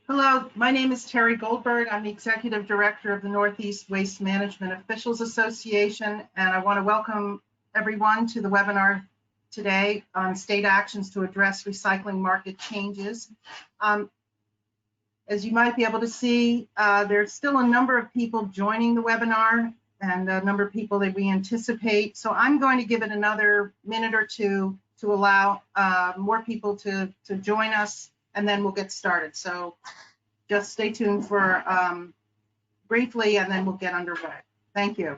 Hello, my name is Terry Goldberg. I'm the Executive Director of the Northeast Waste Management Officials Association, and I want to welcome everyone to the webinar today on state actions to address recycling market changes. As you might be able to see, there's still a number of people joining the webinar and a number of people that we anticipate. So I'm going to give it another minute or two to allow more people to join us, and then we'll get started. So just stay tuned for briefly, and then we'll get underway. Thank you.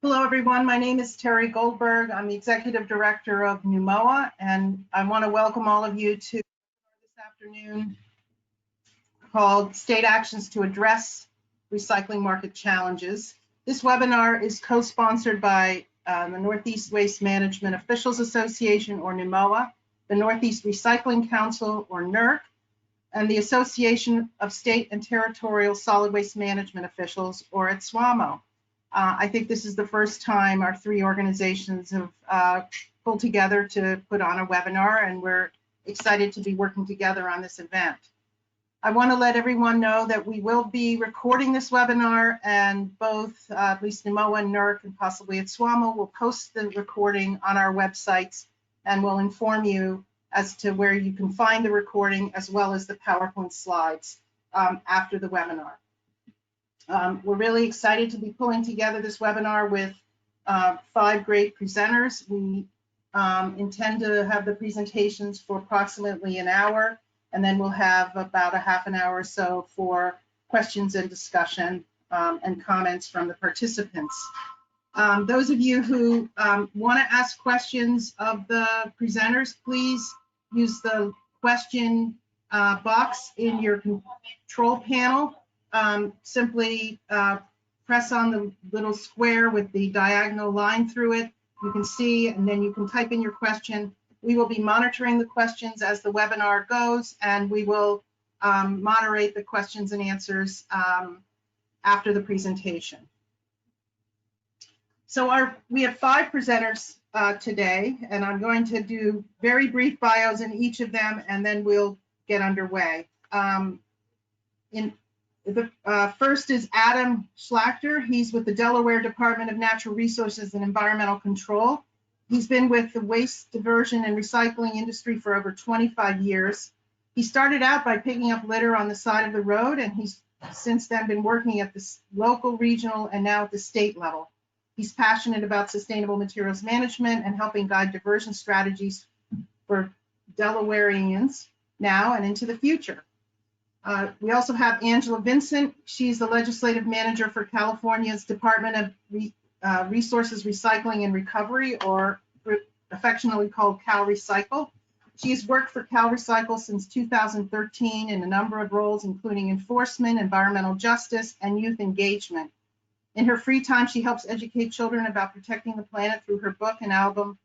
Hello, everyone. My name is Terry Goldberg. I'm the Executive Director of NEWMOA, and I want to welcome all of you to this afternoon called State Actions to Address Recycling Market Challenges. This webinar is co-sponsored by the Northeast Waste Management Officials Association, or NEWMOA, the Northeast Recycling Council, or NERC, and the Association of State and Territorial Solid Waste Management Officials, or NEWMOA. I think this is the first time our three organizations have pulled together to put on a webinar, and we're excited to be working together on this event. I want to let everyone know that we will be recording this webinar, and both, at least NEWMOA and NERC, and possibly NEWMOA, will post the recording on our websites, and we'll inform you as to where you can find the recording, as well as the PowerPoint slides after the webinar. We're really excited to be pulling together this webinar with 5 great presenters. We intend to have the presentations for approximately an hour, and then we'll have about a half an hour or so for questions and discussion and comments from the participants. Those of you who want to ask questions of the presenters, please use the question box in your control panel. Simply press on the little square with the diagonal line through it. You can see, and then you can type in your question. We will be monitoring the questions as the webinar goes, and we will moderate the questions and answers after the presentation. So we have 5 presenters today, and I'm going to do very brief bios in each of them, and then we'll get underway. The first is Adam Schlachter. He's with the Delaware Department of Natural Resources and Environmental Control. He's been with the waste diversion and recycling industry for over 25 years. He started out by picking up litter on the side of the road, and he's since then been working at the local, regional, and now at the state level. He's passionate about sustainable materials management and helping guide diversion strategies for Delawareans now and into the future. We also have Angela Vincent. She's the legislative manager for California's Department of Resources Recycling and Recovery, or affectionately called CalRecycle. She has worked for CalRecycle since 2013 in a number of roles, including enforcement, environmental justice, and youth engagement. In her free time, she helps educate children about protecting the planet through her book and album,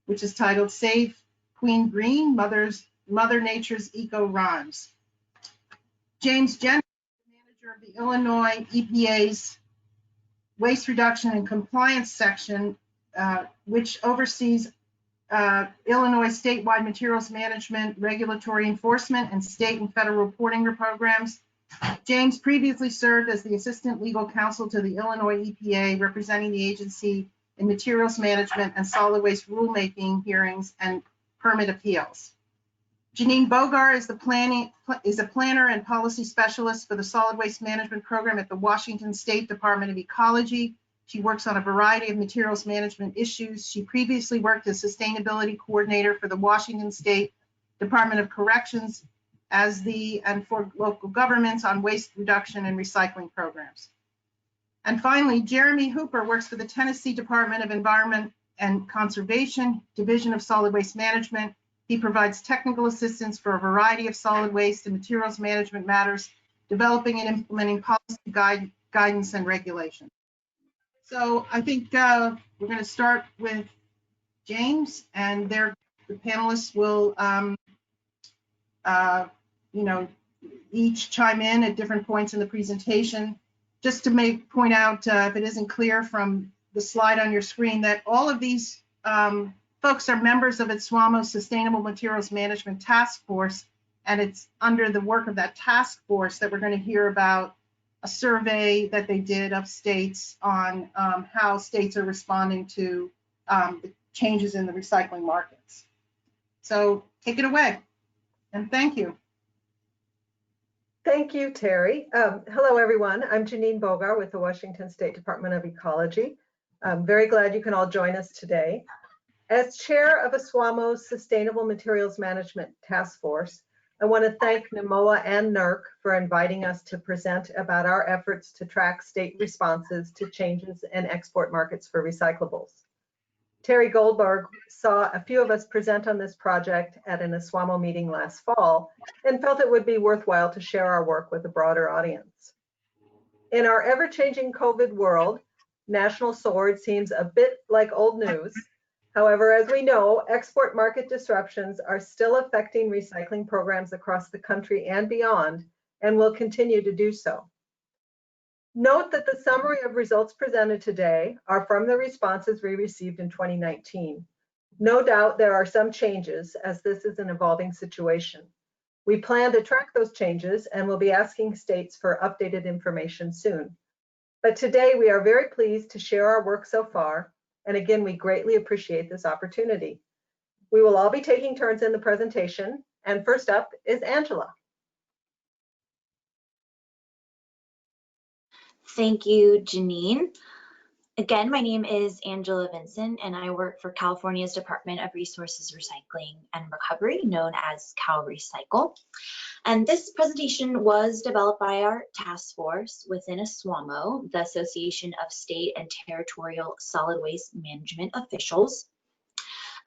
which is titled Save Queen Green, Mother Nature's Eco Rhymes. James Jennings, the manager of the Illinois EPA's Waste Reduction and Compliance Section, which oversees Illinois statewide materials management, regulatory enforcement, and state and federal reporting programs. James previously served as the Assistant Legal Counsel to the Illinois EPA, representing the agency in materials management and solid waste rulemaking hearings and permit appeals. Janine Bogar is a planner and policy specialist for the solid waste management program at the Washington State Department of Ecology. She works on a variety of materials management issues. She previously worked as sustainability coordinator for the Washington State Department of Corrections and for local governments on waste reduction and recycling programs. And finally, Jeremy Hooper works for the Tennessee Department of Environment and Conservation, Division of Solid Waste Management. He provides technical assistance for a variety of solid waste and materials management matters, developing and implementing policy guidance and regulation. So I think we're going to start with James, and the panelists will, each chime in at different points in the presentation. Just to point out, if it isn't clear from the slide on your screen, that all of these folks are members of NEWMOA's Sustainable Materials Management Task Force, and it's under the work of that task force that we're going to hear about a survey that they did of states on how states are responding to the changes in the recycling markets. So take it away, and thank you. Thank you, Terry. Hello, everyone. I'm Janine Bogar with the Washington State Department of Ecology. I'm very glad you can all join us today. As chair of NEWMOA's Sustainable Materials Management Task Force, I want to thank NEWMOA and NERC for inviting us to present about our efforts to track state responses to changes in export markets for recyclables. Terry Goldberg saw a few of us present on this project at an NEWMOA meeting last fall and felt it would be worthwhile to share our work with a broader audience. In our ever-changing COVID world, National Sword seems a bit like old news. However, as we know, export market disruptions are still affecting recycling programs across the country and beyond, and will continue to do so. Note that the summary of results presented today are from the responses we received in 2019. No doubt there are some changes, as this is an evolving situation. We plan to track those changes and will be asking states for updated information soon. But today we are very pleased to share our work so far, and again, we greatly appreciate this opportunity. We will all be taking turns in the presentation, and first up is Angela. Thank you, Janine. Again, my name is Angela Vinson, and I work for California's Department of Resources Recycling and Recovery, known as CalRecycle. And this presentation was developed by our task force within NEWMOA, the Association of State and Territorial Solid Waste Management Officials.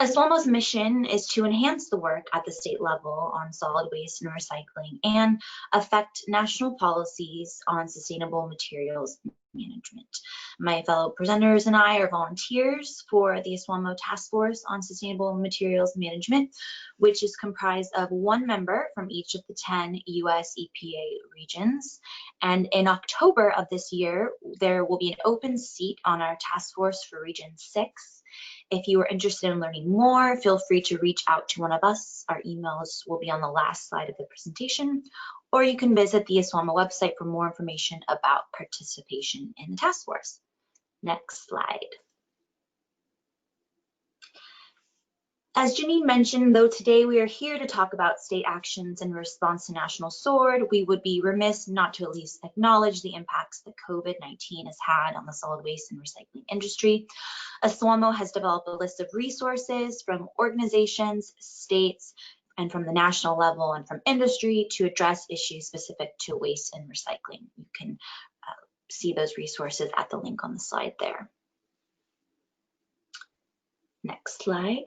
NEWMOA's mission is to enhance the work at the state level on solid waste and recycling and affect national policies on sustainable materials management. My fellow presenters and I are volunteers for the NEWMOA Task Force on Sustainable Materials Management, which is comprised of one member from each of the 10 US EPA regions. And in October of this year, there will be an open seat on our task force for Region 6. If you are interested in learning more, feel free to reach out to one of us. Our emails will be on the last slide of the presentation, or you can visit the NEWMOA website for more information about participation in the task force. Next slide. As Janine mentioned, though today we are here to talk about state actions in response to National Sword, we would be remiss not to at least acknowledge the impacts that COVID-19 has had on the solid waste and recycling industry. NEWMOA has developed a list of resources from organizations, states, and from the national level and from industry to address issues specific to waste and recycling. You can see those resources at the link on the slide there. Next slide.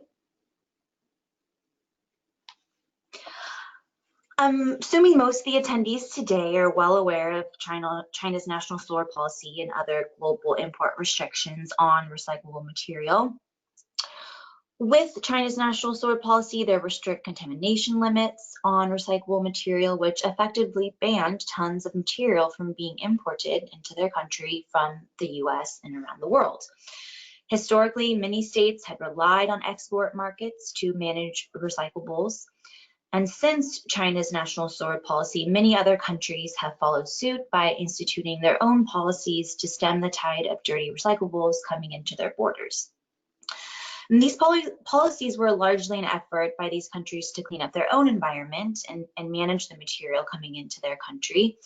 I'm assuming most of the attendees today are well aware of China's national sword policy and other global import restrictions on recyclable material. With China's national sword policy, there were strict contamination limits on recyclable material, which effectively banned tons of material from being imported into their country from the US and around the world. Historically, many states had relied on export markets to manage recyclables. And since China's national sword policy, many other countries have followed suit by instituting their own policies to stem the tide of dirty recyclables coming into their borders. And these policies were largely an effort by these countries to clean up their own environment and manage the material coming into their country.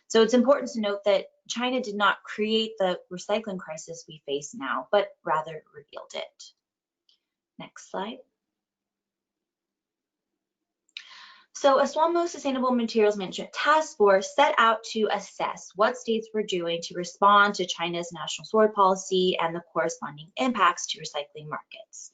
So it's important to note that China did not create the recycling crisis we face now, but rather revealed it. Next slide. So a SWAMO Sustainable Materials Management Task Force set out to assess what states were doing to respond to China's national sword policy and the corresponding impacts to recycling markets.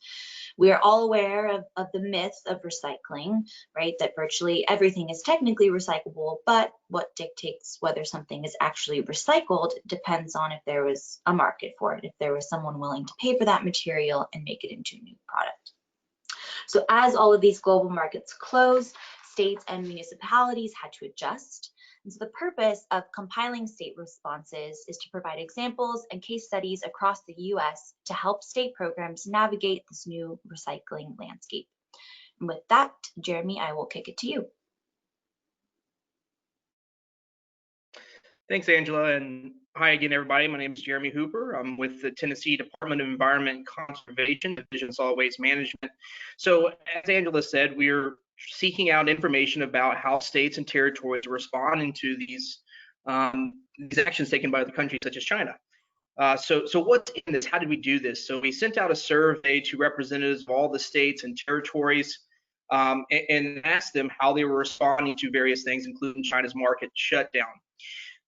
We are all aware of the myth of recycling, right? That virtually everything is technically recyclable, but what dictates whether something is actually recycled depends on if there was a market for it, if there was someone willing to pay for that material and make it into a new product. So as all of these global markets closed, states and municipalities had to adjust. And so the purpose of compiling state responses is to provide examples and case studies across the US to help state programs navigate this new recycling landscape. And with that, Jeremy, I will kick it to you. Thanks, Angela, and hi again, everybody. My name is Jeremy Hooper. I'm with the Tennessee Department of Environment and Conservation, Division of Solid Waste Management. So as Angela said, we're seeking out information about how states and territories are responding to these actions taken by the countries such as China. So what's in this? How did we do this? So we sent out a survey to representatives of all the states and territories and asked them how they were responding to various things, including China's market shutdown.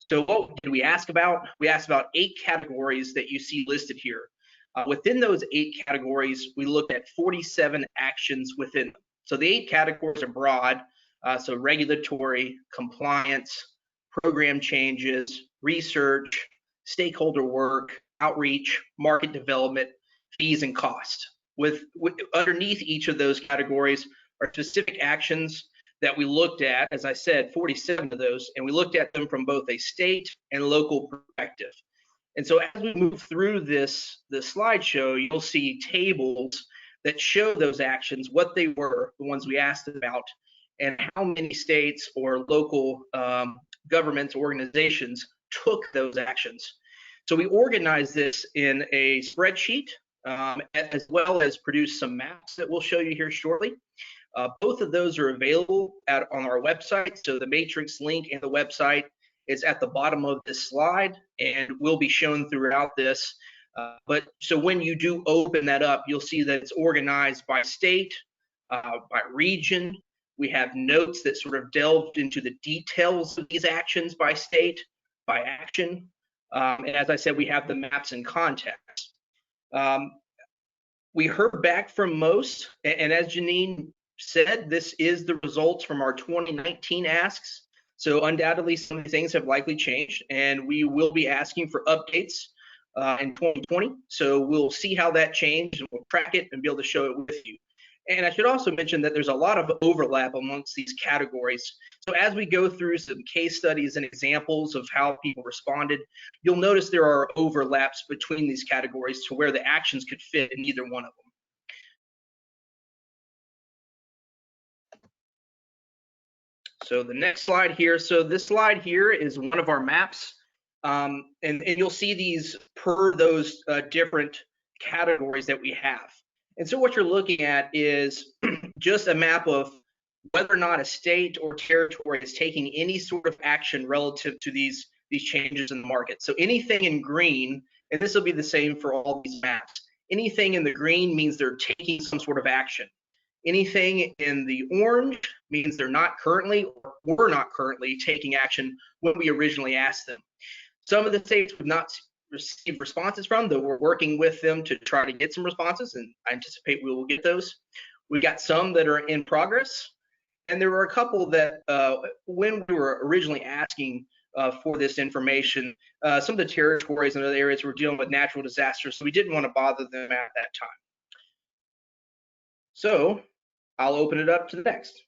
So what did we ask about? We asked about 8 categories that you see listed here. Within those 8 categories, we looked at 47 actions within them. So the 8 categories are broad, so regulatory, compliance, program changes, research, stakeholder work, outreach, market development, fees, and cost. With underneath each of those categories are specific actions that we looked at, as I said, 47 of those, and we looked at them from both a state and local perspective. And so as we move through this slideshow, you'll see tables that show those actions, what they were, the ones we asked about, and how many states or local governments, organizations took those actions. So we organized this in a spreadsheet, as well as produced some maps that we'll show you here shortly. Both of those are available on our website. So the matrix link and the website is at the bottom of this slide and will be shown throughout this. But so when you do open that up, you'll see that it's organized by state, by region. We have notes that sort of delved into the details of these actions by state, by action. And as I said, we have the maps and context. We heard back from most, and as Janine said, this is the results from our 2019 asks. So undoubtedly some things have likely changed, and we will be asking for updates in 2020. So we'll see how that changed, and we'll track it and be able to show it with you. And I should also mention that there's a lot of overlap amongst these categories. So as we go through some case studies and examples of how people responded, you'll notice there are overlaps between these categories to where the actions could fit in either one of them. So the next slide here. So this slide here is one of our maps. And you'll see these per those different categories that we have. And so what you're looking at is just a map of whether or not a state or territory is taking any sort of action relative to these changes in the market. So anything in green, and this will be the same for all these maps, anything in the green means they're taking some sort of action. Anything in the orange means they're not currently or were not currently taking action when we originally asked them. Some of the states we've not received responses from, though we're working with them to try to get some responses, and I anticipate we will get those. We've got some that are in progress, and there were a couple that when we were originally asking for this information, some of the territories and other areas were dealing with natural disasters, so we didn't want to bother them at that time. So I'll open it up to the next.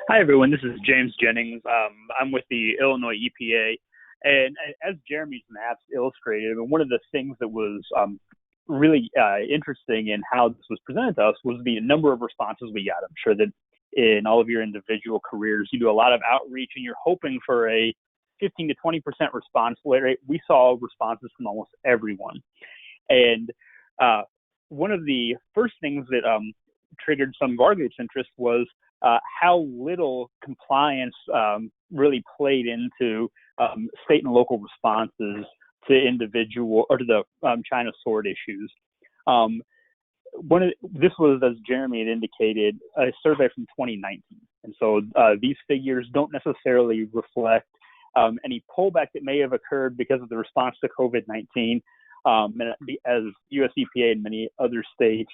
Hi, everyone. This is James Jennings. I'm with the Illinois EPA. And as Jeremy's maps illustrated, one of the things that was really interesting in how this was presented to us was the number of responses we got. I'm sure that in all of your individual careers, you do a lot of outreach and you're hoping for a 15 to 20% response rate. We saw responses from almost everyone. And one of the first things that triggered some of our group's interest was how little compliance really played into state and local responses to individual or to the China sword issues. This was, as Jeremy had indicated, a survey from 2019. And so these figures don't necessarily reflect any pullback that may have occurred because of the response to COVID-19. And as US EPA and many other states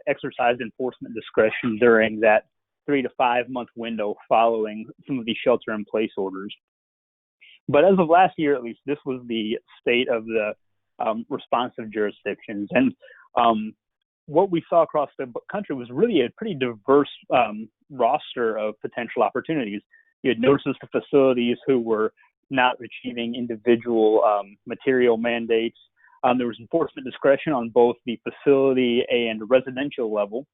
exercised enforcement discretion during that 3 to 5 month window following some of these shelter-in-place orders. But as of last year, at least, this was the state of the responsive jurisdictions. And what we saw across the country was really a pretty diverse roster of potential opportunities. You had notices to facilities who were not achieving individual material mandates. There was enforcement discretion on both the facility and residential level,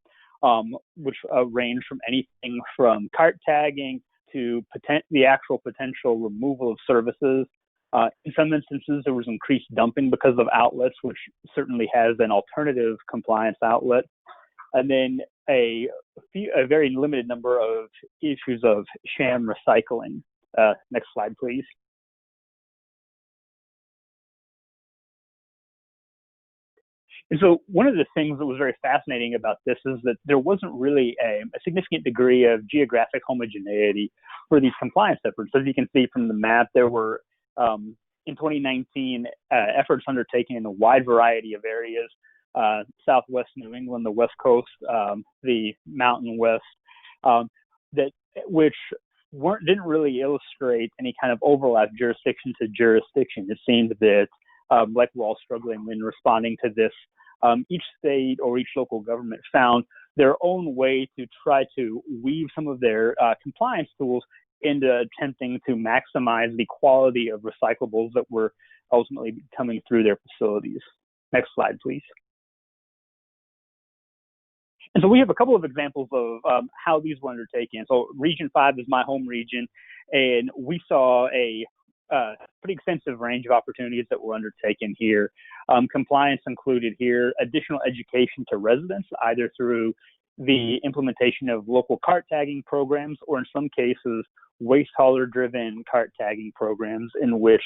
which ranged from anything from cart tagging to the actual potential removal of services. In some instances, there was increased dumping because of outlets, which certainly has an alternative compliance outlet. And then a very limited number of issues of sham recycling. Next slide, please. And so one of the things that was very fascinating about this is that there wasn't really a significant degree of geographic homogeneity for these compliance efforts. As you can see from the map, there were, in 2019, efforts undertaken in a wide variety of areas, Southwest New England, the West Coast, the Mountain West, which didn't really illustrate any kind of overlap jurisdiction to jurisdiction. It seemed that, like we're all struggling in responding to this, each state or each local government found their own way to try to weave some of their compliance tools into attempting to maximize the quality of recyclables that were ultimately coming through their facilities. Next slide, please. And so we have a couple of examples of how these were undertaken. So Region 5 is my home region, and we saw a pretty extensive range of opportunities that were undertaken here. Compliance included here additional education to residents, either through the implementation of local cart tagging programs, or in some cases, waste hauler driven cart tagging programs in which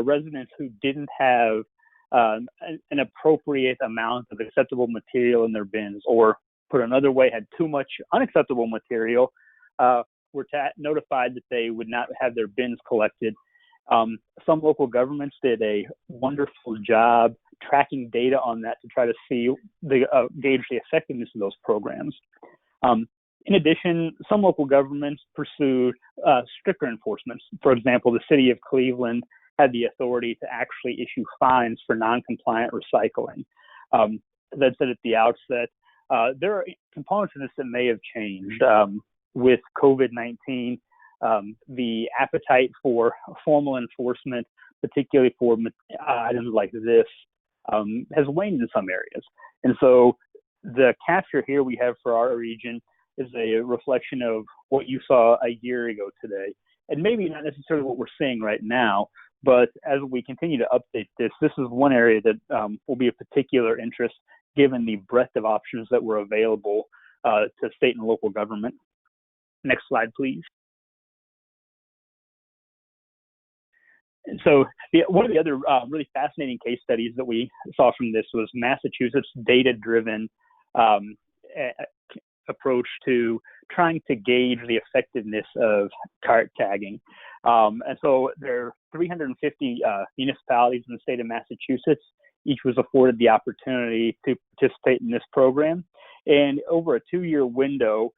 residents who didn't have an appropriate amount of acceptable material in their bins, or put another way, had too much unacceptable material, were notified that they would not have their bins collected. Some local governments did a wonderful job tracking data on that to try to see gauge the effectiveness of those programs. In addition, some local governments pursued stricter enforcements. For example, the city of Cleveland had the authority to actually issue fines for non-compliant recycling. As I said at the outset, there are components of this that may have changed. With COVID-19, the appetite for formal enforcement, particularly for items like this, has waned in some areas. And so the capture here we have for our region is a reflection of what you saw a year ago today. And maybe not necessarily what we're seeing right now, but as we continue to update this, this is one area that will be of particular interest given the breadth of options that were available to state and local government. Next slide, please. And so one of the other really fascinating case studies that we saw from this was Massachusetts' data-driven approach to trying to gauge the effectiveness of cart tagging. And so there are 350 municipalities in the state of Massachusetts. Each was afforded the opportunity to participate in this program. And over a 2-year window,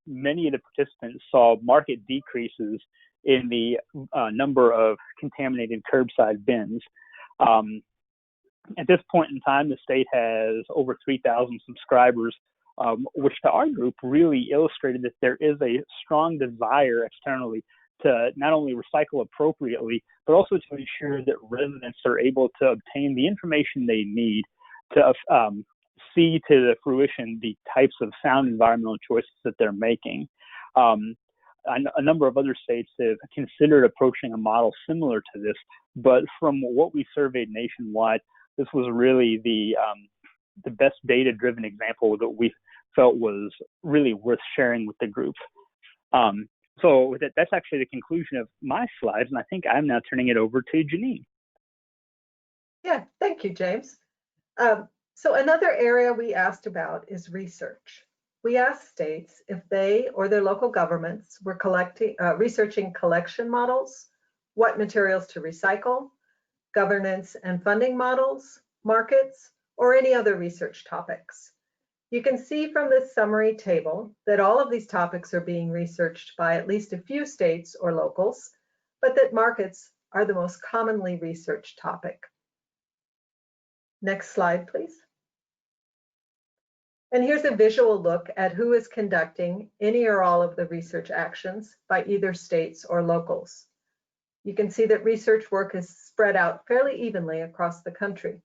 many of the participants saw market decreases in the number of contaminated curbside bins. At this point in time, the state has over 3,000 subscribers, which to our group really illustrated that there is a strong desire externally to not only recycle appropriately, but also to ensure that residents are able to obtain the information they need to see to the fruition the types of sound environmental choices that they're making. A number of other states have considered approaching a model similar to this, but from what we surveyed nationwide, this was really the best data-driven example that we felt was really worth sharing with the group. So with it, that's actually the conclusion of my slides, and I think I'm now turning it over to Janine. Yeah, thank you, James. So another area we asked about is research. We asked states if they or their local governments were researching collection models, what materials to recycle, governance and funding models, markets, or any other research topics. You can see from this summary table that all of these topics are being researched by at least a few states or locals, but that markets are the most commonly researched topic. Next slide, please. And here's a visual look at who is conducting any or all of the research actions by either states or locals. You can see that research work is spread out fairly evenly across the country.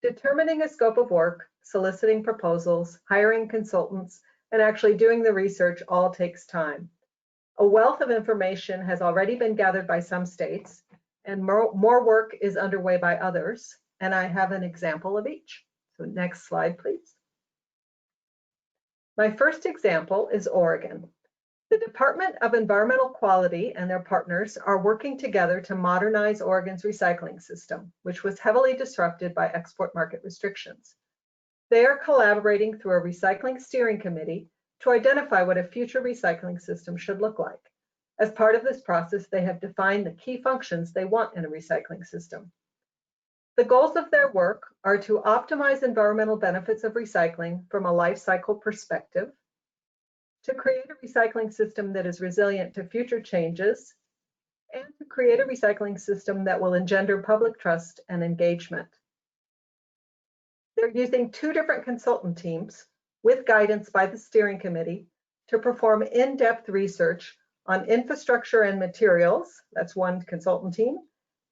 Determining a scope of work, soliciting proposals, hiring consultants, and actually doing the research all takes time. A wealth of information has already been gathered by some states, and more work is underway by others, and I have an example of each. So next slide, please. My first example is Oregon. The Department of Environmental Quality and their partners are working together to modernize Oregon's recycling system, which was heavily disrupted by export market restrictions. They are collaborating through a recycling steering committee to identify what a future recycling system should look like. As part of this process, they have defined the key functions they want in a recycling system. The goals of their work are to optimize environmental benefits of recycling from a life cycle perspective, to create a recycling system that is resilient to future changes, and to create a recycling system that will engender public trust and engagement. They're using two different consultant teams with guidance by the steering committee to perform in-depth research on infrastructure and materials, that's one consultant team,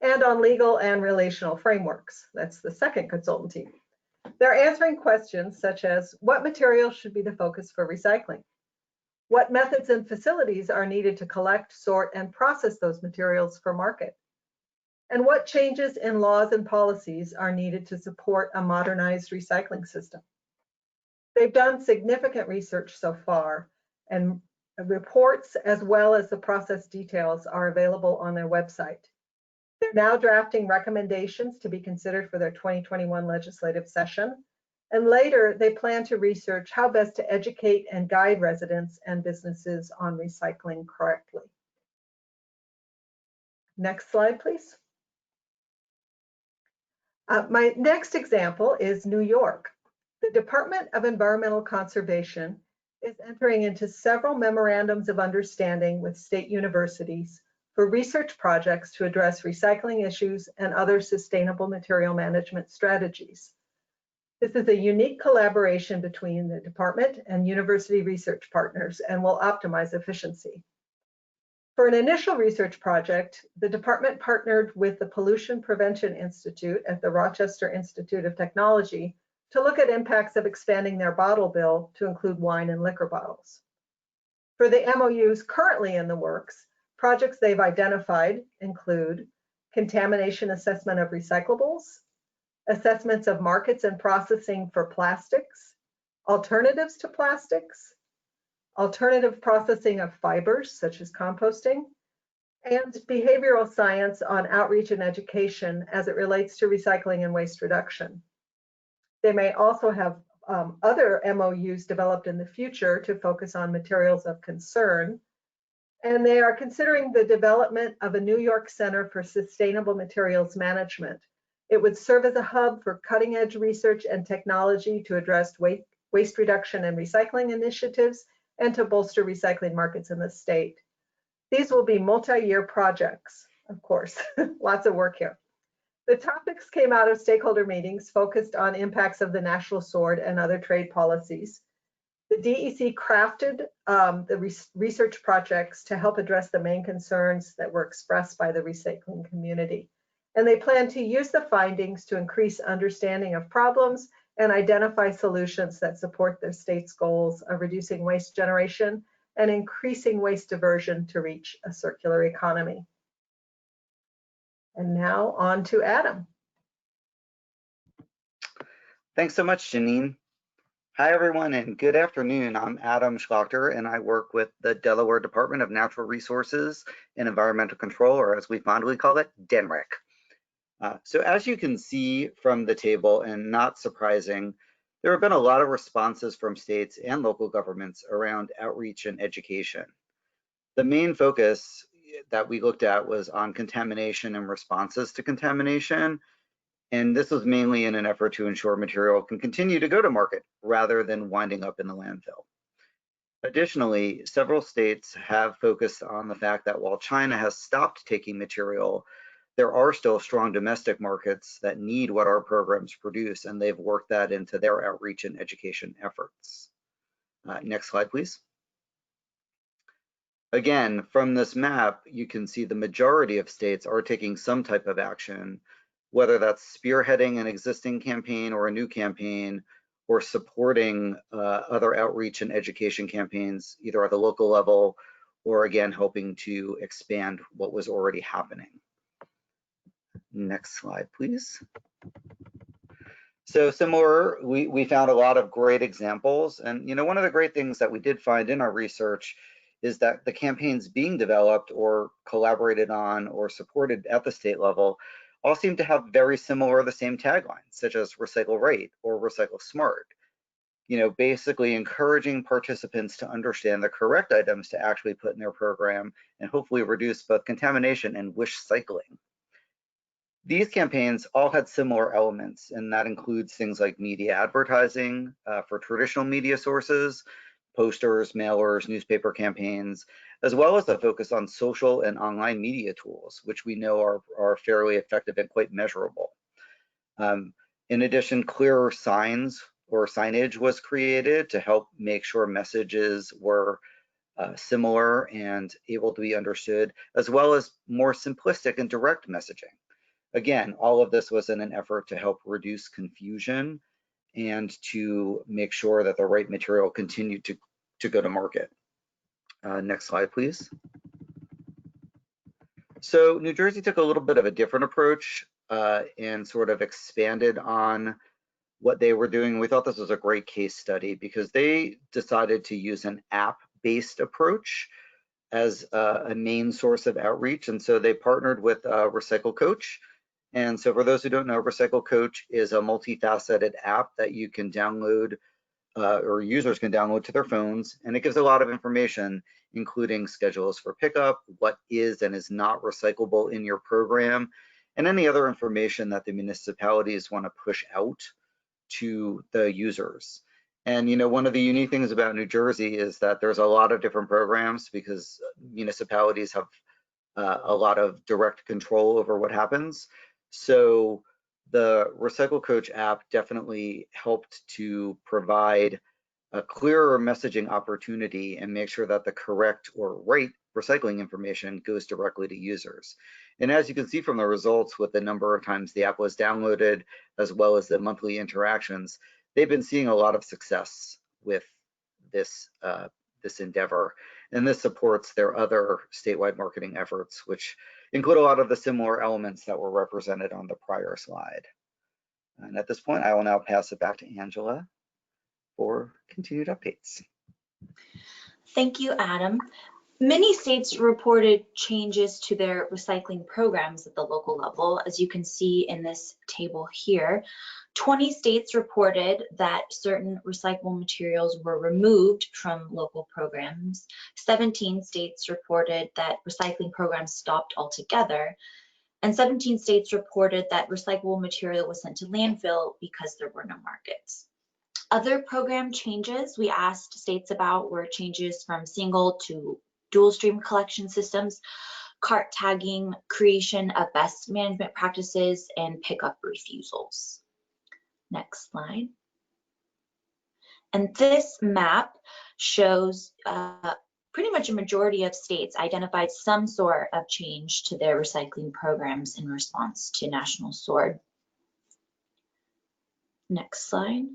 and on legal and relational frameworks, that's the second consultant team. They're answering questions such as, what materials should be the focus for recycling? What methods and facilities are needed to collect, sort, and process those materials for market? And what changes in laws and policies are needed to support a modernized recycling system? They've done significant research so far, and reports as well as the process details are available on their website. They're now drafting recommendations to be considered for their 2021 legislative session. And later, they plan to research how best to educate and guide residents and businesses on recycling correctly. Next slide, please. My next example is New York. The Department of Environmental Conservation is entering into several memorandums of understanding with state universities for research projects to address recycling issues and other sustainable material management strategies. This is a unique collaboration between the department and university research partners and will optimize efficiency. For an initial research project, the department partnered with the Pollution Prevention Institute at the Rochester Institute of Technology to look at impacts of expanding their bottle bill to include wine and liquor bottles. For the MOUs currently in the works, projects they've identified include contamination assessment of recyclables, assessments of markets and processing for plastics, alternatives to plastics, alternative processing of fibers such as composting, and behavioral science on outreach and education as it relates to recycling and waste reduction. They may also have other MOUs developed in the future to focus on materials of concern, and they are considering the development of a New York Center for Sustainable Materials Management. It would serve as a hub for cutting-edge research and technology to address waste reduction and recycling initiatives and to bolster recycling markets in the state. These will be multi-year projects, of course, lots of work here. The topics came out of stakeholder meetings focused on impacts of the national sword and other trade policies. The DEC crafted the research projects to help address the main concerns that were expressed by the recycling community. And they plan to use the findings to increase understanding of problems and identify solutions that support the state's goals of reducing waste generation and increasing waste diversion to reach a circular economy. And now on to Adam. Thanks so much, Janine. Hi, everyone, and good afternoon. I'm Adam Schlachter, and I work with the Delaware Department of Natural Resources and Environmental Control, or as we fondly call it, DENREC. So as you can see from the table, and not surprising, there have been a lot of responses from states and local governments around outreach and education. The main focus that we looked at was on contamination and responses to contamination. And this was mainly in an effort to ensure material can continue to go to market rather than winding up in the landfill. Additionally, several states have focused on the fact that while China has stopped taking material, there are still strong domestic markets that need what our programs produce, and they've worked that into their outreach and education efforts. Next slide, please. Again, from this map, you can see the majority of states are taking some type of action, whether that's spearheading an existing campaign or a new campaign, or supporting other outreach and education campaigns, either at the local level or again, helping to expand what was already happening. Next slide, please. So similar, we found a lot of great examples. And one of the great things that we did find in our research is that the campaigns being developed or collaborated on or supported at the state level all seem to have very similar or the same taglines, such as recycle right or recycle smart. Basically encouraging participants to understand the correct items to actually put in their program and hopefully reduce both contamination and wish cycling. These campaigns all had similar elements, and that includes things like media advertising for traditional media sources, posters, mailers, newspaper campaigns, as well as a focus on social and online media tools, which we know are fairly effective and quite measurable. In addition, clearer signs or signage was created to help make sure messages were similar and able to be understood, as well as more simplistic and direct messaging. Again, all of this was in an effort to help reduce confusion and to make sure that the right material continued to go to market. Next slide, please. So New Jersey took a little bit of a different approach and sort of expanded on what they were doing. We thought this was a great case study because they decided to use an app-based approach as a main source of outreach. And so they partnered with Recycle Coach. And so for those who don't know, Recycle Coach is a multifaceted app that you can download or users can download to their phones. And it gives a lot of information, including schedules for pickup, what is and is not recyclable in your program, and any other information that the municipalities want to push out to the users. And one of the unique things about New Jersey is that there's a lot of different programs because municipalities have a lot of direct control over what happens. So the Recycle Coach app definitely helped to provide a clearer messaging opportunity and make sure that the correct or right recycling information goes directly to users. And as you can see from the results with the number of times the app was downloaded, as well as the monthly interactions, they've been seeing a lot of success with this, this endeavor. And this supports their other statewide marketing efforts, which include a lot of the similar elements that were represented on the prior slide. And at this point, I will now pass it back to Angela for continued updates. Thank you, Adam. Many states reported changes to their recycling programs at the local level. As you can see in this table here, 20 states reported that certain recyclable materials were removed from local programs. 17 states reported that recycling programs stopped altogether. And 17 states reported that recyclable material was sent to landfill because there were no markets. Other program changes we asked states about were changes from single to dual stream collection systems, cart tagging, creation of best management practices, and pickup refusals. Next slide. And this map shows pretty much a majority of states identified some sort of change to their recycling programs in response to National Sword. Next slide.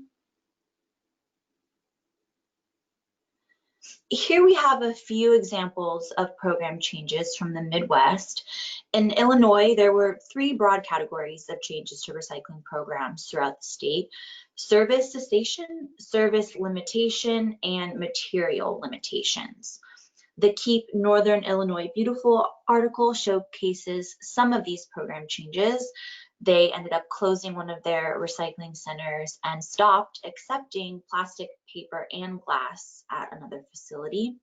Here we have a few examples of program changes from the Midwest. In Illinois, there were 3 broad categories of changes to recycling programs throughout the state: service cessation, service limitation, and material limitations. The Keep Northern Illinois Beautiful article showcases some of these program changes. They ended up closing one of their recycling centers and stopped accepting plastic, paper, and glass at another facility.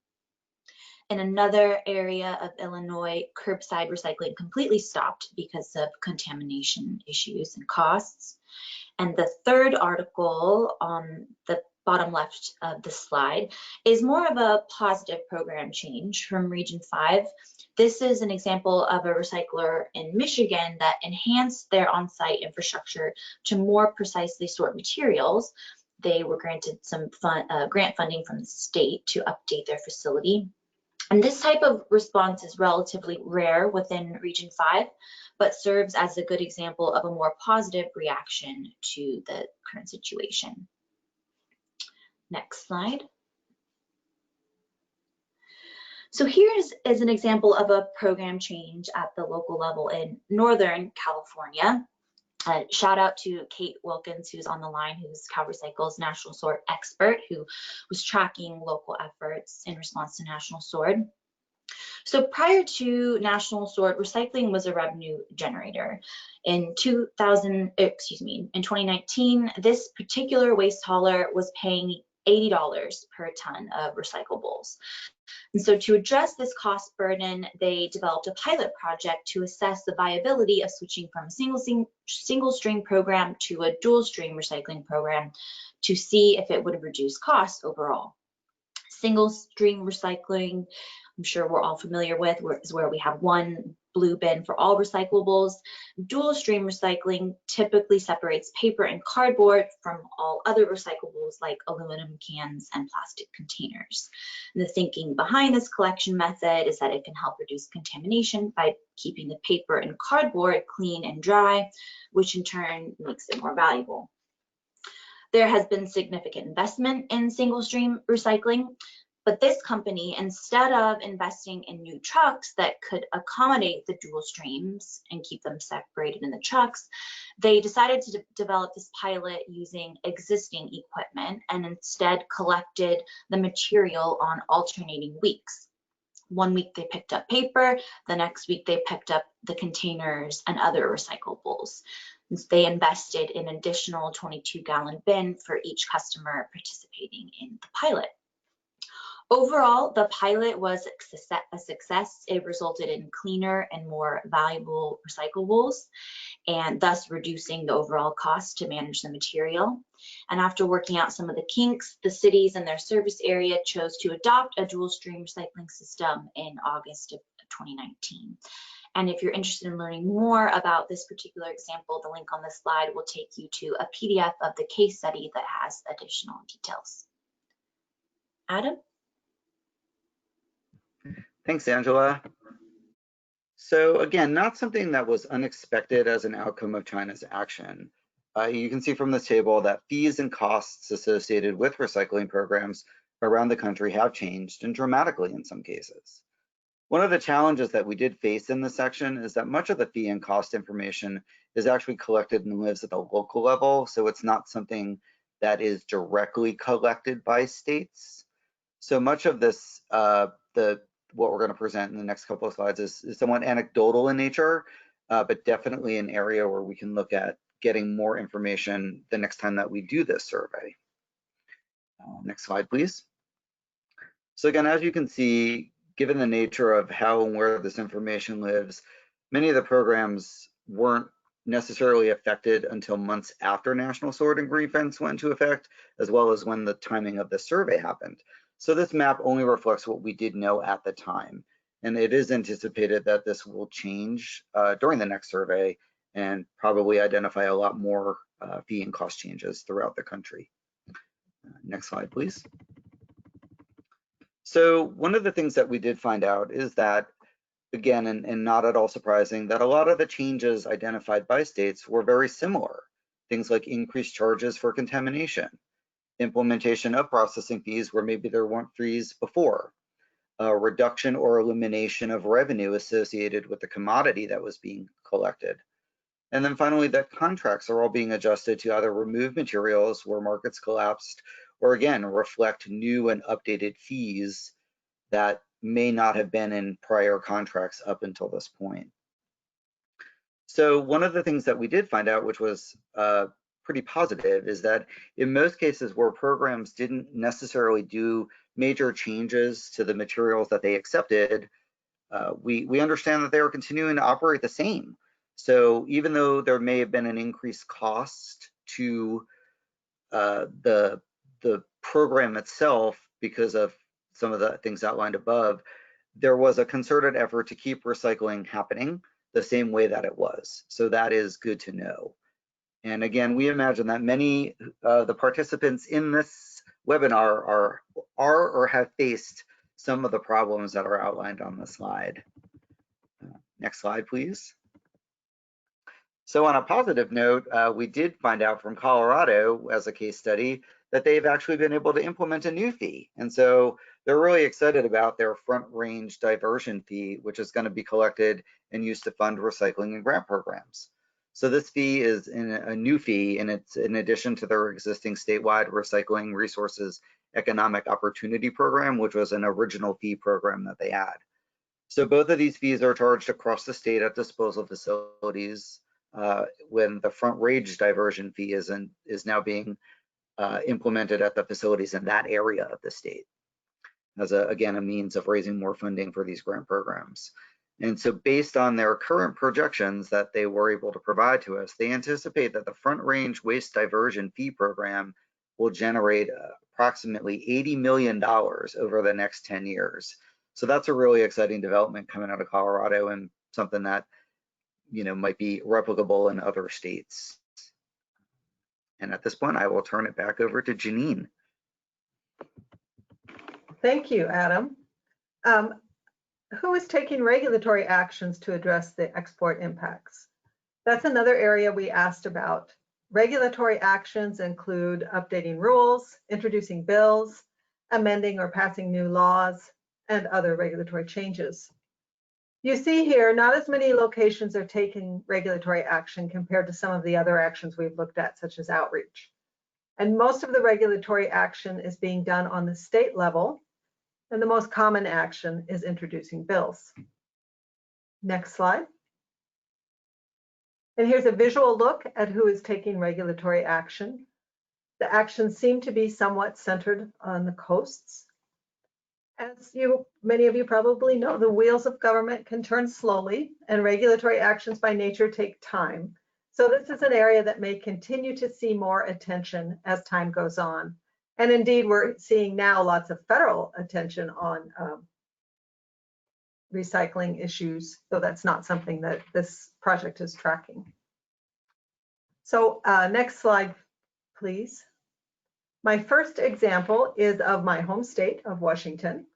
In another area of Illinois, curbside recycling completely stopped because of contamination issues and costs. And the third article on the bottom left of the slide is more of a positive program change from Region 5. This is an example of a recycler in Michigan that enhanced their on-site infrastructure to more precisely sort materials. They were granted some grant funding from the state to update their facility. And this type of response is relatively rare within Region 5, but serves as a good example of a more positive reaction to the current situation. Next slide. So here is an example of a program change at the local level in Northern California. Shout out to Kate Wilkins, who's on the line, who's CalRecycle's National Sword expert, who was tracking local efforts in response to National Sword. So prior to National Sword, recycling was a revenue generator. In 2019, this particular waste hauler was paying $80 per ton of recyclables. And so to address this cost burden, they developed a pilot project to assess the viability of switching from a single stream program to a dual stream recycling program to see if it would reduce costs overall. Single stream recycling, I'm sure we're all familiar with, is where we have one blue bin for all recyclables. Dual stream recycling typically separates paper and cardboard from all other recyclables like aluminum cans and plastic containers. And the thinking behind this collection method is that it can help reduce contamination by keeping the paper and cardboard clean and dry, which in turn makes it more valuable. There has been significant investment in single stream recycling, but this company, instead of investing in new trucks that could accommodate the dual streams and keep them separated in the trucks, they decided to develop this pilot using existing equipment and instead collected the material on alternating weeks. One week they picked up paper, the next week they picked up the containers and other recyclables. They invested in an additional 22-gallon bin for each customer participating in the pilot. Overall, the pilot was a success. It resulted in cleaner and more valuable recyclables, and thus reducing the overall cost to manage the material. And after working out some of the kinks, the cities in their service area chose to adopt a dual stream recycling system in August of 2019. And if you're interested in learning more about this particular example, the link on this slide will take you to a PDF of the case study that has additional details. Adam? Thanks, Angela. So again, not something that was unexpected as an outcome of China's action. You can see from this table that fees and costs associated with recycling programs around the country have changed, and dramatically in some cases. One of the challenges that we did face in this section is that much of the fee and cost information is actually collected and lives at the local level, so it's not something that is directly collected by states. So much of this, what we're going to present in the next couple of slides is somewhat anecdotal in nature, but definitely an area where we can look at getting more information the next time that we do this survey. Next slide, please. So again, as you can see, given the nature of how and where this information lives, many of the programs weren't necessarily affected until months after National Sword and Green Fence went into effect, as well as when the timing of the survey happened. So this map only reflects what we did know at the time. And it is anticipated that this will change during the next survey and probably identify a lot more fee and cost changes throughout the country. Next slide, please. So one of the things that we did find out is that, again, and not at all surprising, that a lot of the changes identified by states were very similar. Things like increased charges for contamination, implementation of processing fees where maybe there weren't fees before, a reduction or elimination of revenue associated with the commodity that was being collected. And then finally, that contracts are all being adjusted to either remove materials where markets collapsed, or again, reflect new and updated fees that may not have been in prior contracts up until this point. So one of the things that we did find out, which was pretty positive, is that in most cases where programs didn't necessarily do major changes to the materials that they accepted, we understand that they are continuing to operate the same. So even though there may have been an increased cost to the program itself because of some of the things outlined above, there was a concerted effort to keep recycling happening the same way that it was. So that is good to know. And again, we imagine that many of the participants in this webinar are or have faced some of the problems that are outlined on the slide. Next slide, please. So on a positive note, we did find out from Colorado as a case study that they've actually been able to implement a new fee. And so they're really excited about their front range diversion fee, which is going to be collected and used to fund recycling and grant programs. So this fee is a new fee, and it's in addition to their existing statewide recycling resources economic opportunity program, which was an original fee program that they had. So both of these fees are charged across the state at disposal facilities when the front range diversion fee is now being implemented at the facilities in that area of the state as again a means of raising more funding for these grant programs. And so based on their current projections that they were able to provide to us, they anticipate that the front range waste diversion fee program will generate approximately $80 million over the next 10 years. So that's a really exciting development coming out of Colorado, and something that might be replicable in other states. And at this point, I will turn it back over to Janine. Thank you, Adam. Who is taking regulatory actions to address the export impacts? That's another area we asked about. Regulatory actions include updating rules, introducing bills, amending or passing new laws, and other regulatory changes. You see here, not as many locations are taking regulatory action compared to some of the other actions we've looked at, such as outreach. And most of the regulatory action is being done on the state level, and the most common action is introducing bills. Next slide. And here's a visual look at who is taking regulatory action. The actions seem to be somewhat centered on the coasts. As many of you probably know, the wheels of government can turn slowly, and regulatory actions by nature take time. So this is an area that may continue to see more attention as time goes on. And indeed, we're seeing now lots of federal attention on recycling issues, though that's not something that this project is tracking. So next slide, please. My first example is of my home state of Washington.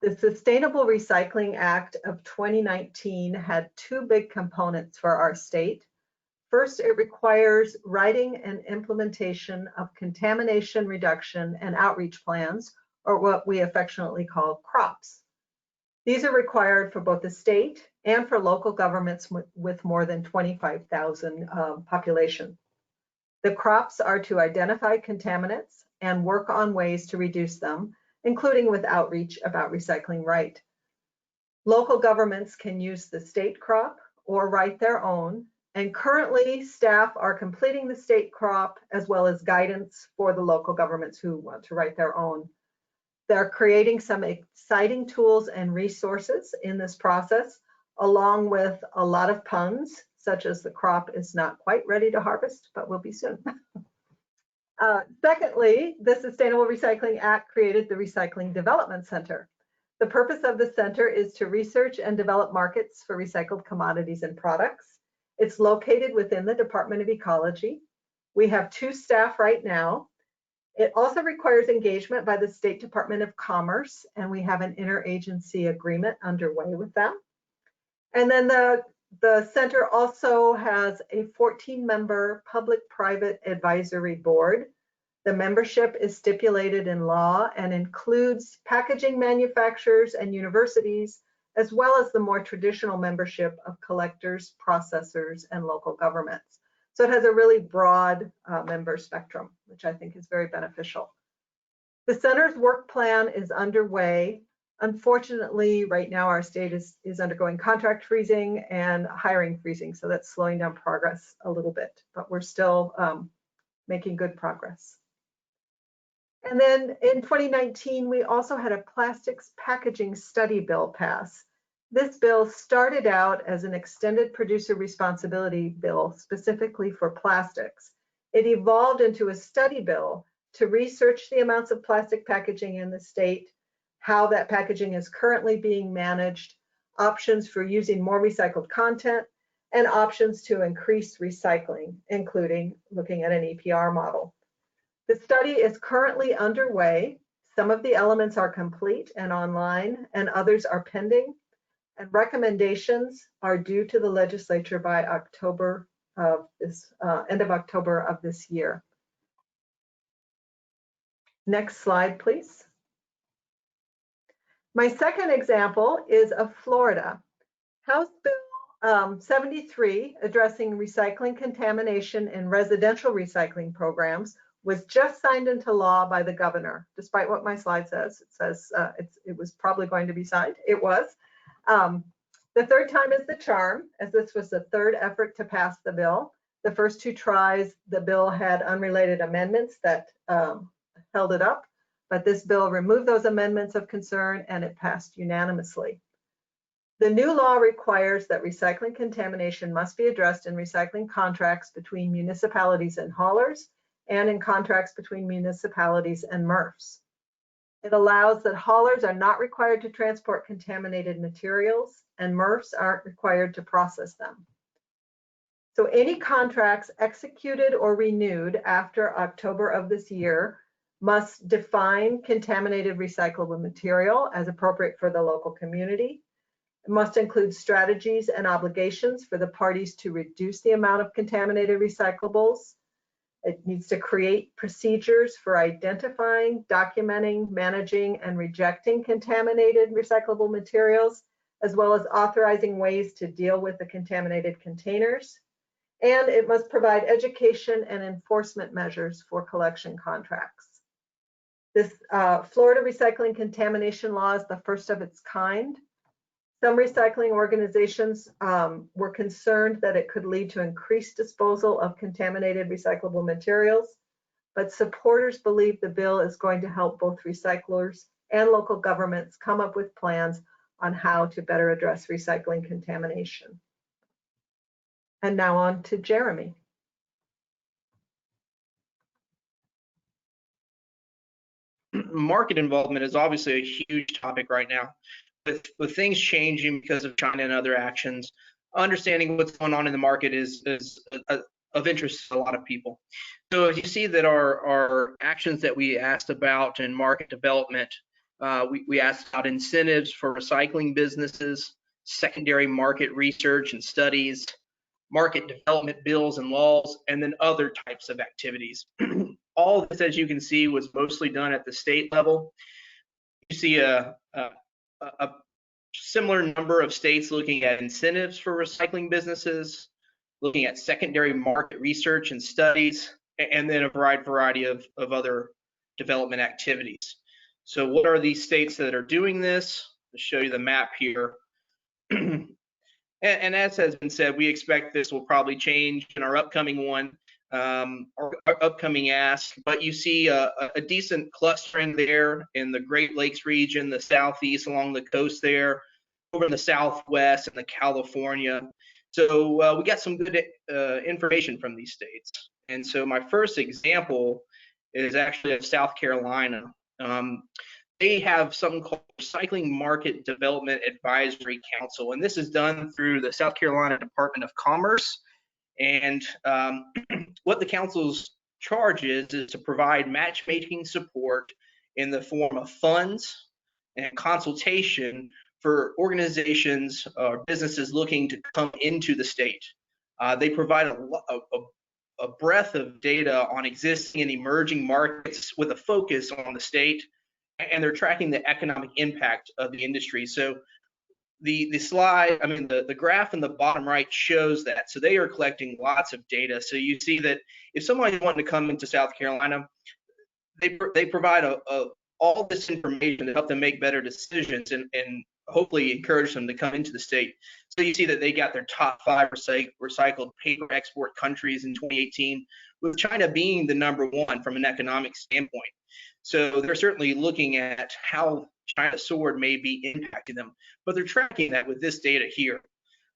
The Sustainable Recycling Act of 2019 had two big components for our state. First, it requires writing and implementation of contamination reduction and outreach plans, or what we affectionately call CROPs. These are required for both the state and for local governments with more than 25,000 population. The CROPs are to identify contaminants and work on ways to reduce them, including with outreach about recycling right. Local governments can use the state CROP or write their own, and currently staff are completing the state CROP as well as guidance for the local governments who want to write their own. They're creating some exciting tools and resources in this process, along with a lot of puns, such as the crop is not quite ready to harvest, but will be soon. Secondly, the Sustainable Recycling Act created the Recycling Development Center. The purpose of the center is to research and develop markets for recycled commodities and products. It's located within the Department of Ecology. We have 2 staff right now. It also requires engagement by the State Department of Commerce, and we have an interagency agreement underway with them. And then the center also has a 14-member public-private advisory board. The membership is stipulated in law and includes packaging manufacturers and universities, as well as the more traditional membership of collectors, processors, and local governments. So it has a really broad member spectrum, which I think is very beneficial. The center's work plan is underway. Unfortunately, right now our state is undergoing contract freezing and hiring freezing, so that's slowing down progress a little bit, but we're still making good progress. And then in 2019, we also had a plastics packaging study bill pass. This bill started out as an extended producer responsibility bill specifically for plastics. It evolved into a study bill to research the amounts of plastic packaging in the state, how that packaging is currently being managed, options for using more recycled content, and options to increase recycling, including looking at an EPR model. The study is currently underway. Some of the elements are complete and online, and others are pending. And recommendations are due to the legislature by October of this, end of October of this year. Next slide, please. My second example is of Florida. House Bill 73, addressing recycling contamination in residential recycling programs, was just signed into law by the governor. Despite what my slide says, it says it was probably going to be signed. It was. The third time is the charm, as this was the third effort to pass the bill. The first two tries, the bill had unrelated amendments that held it up, but this bill removed those amendments of concern and it passed unanimously. The new law requires that recycling contamination must be addressed in recycling contracts between municipalities and haulers and in contracts between municipalities and MRFs. It allows that haulers are not required to transport contaminated materials and MRFs aren't required to process them. So any contracts executed or renewed after October of this year must define contaminated recyclable material as appropriate for the local community. It must include strategies and obligations for the parties to reduce the amount of contaminated recyclables. It needs to create procedures for identifying, documenting, managing, and rejecting contaminated recyclable materials, as well as authorizing ways to deal with the contaminated containers. And it must provide education and enforcement measures for collection contracts. This Florida recycling contamination law is the first of its kind. Some recycling organizations were concerned that it could lead to increased disposal of contaminated recyclable materials, but supporters believe the bill is going to help both recyclers and local governments come up with plans on how to better address recycling contamination. And now on to Jeremy. Market involvement is obviously a huge topic right now. With things changing because of China and other actions, understanding what's going on in the market is of interest to a lot of people. So as you see that our actions that we asked about in market development, we asked about incentives for recycling businesses, secondary market research and studies, market development bills and laws, and then other types of activities. All of this, as you can see, was mostly done at the state level. You see a similar number of states looking at incentives for recycling businesses, looking at secondary market research and studies, and then a variety of other development activities. So what are these states that are doing this? I'll show you the map here. And as has been said, we expect this will probably change in our upcoming one, our upcoming ask, but you see a decent clustering there in the Great Lakes region, the southeast along the coast there, over in the southwest and the California. So we got some good information from these states. And so my first example is actually of South Carolina. They have something called Recycling Market Development Advisory Council, and this is done through the South Carolina Department of Commerce. And what the council's charge is to provide matchmaking support in the form of funds and consultation for organizations or businesses looking to come into the state. They provide a breadth of data on existing and emerging markets with a focus on the state, and they're tracking the economic impact of the industry. So the slide, I mean, the graph in the bottom right shows that. So they are collecting lots of data. So you see that if someone wanted to come into South Carolina, they provide all this information to help them make better decisions and hopefully encourage them to come into the state. So you see that they got their top 5 recycled paper export countries in 2018, with China being the #1 from an economic standpoint. So they're certainly looking at how China's sword may be impacting them, but they're tracking that with this data here.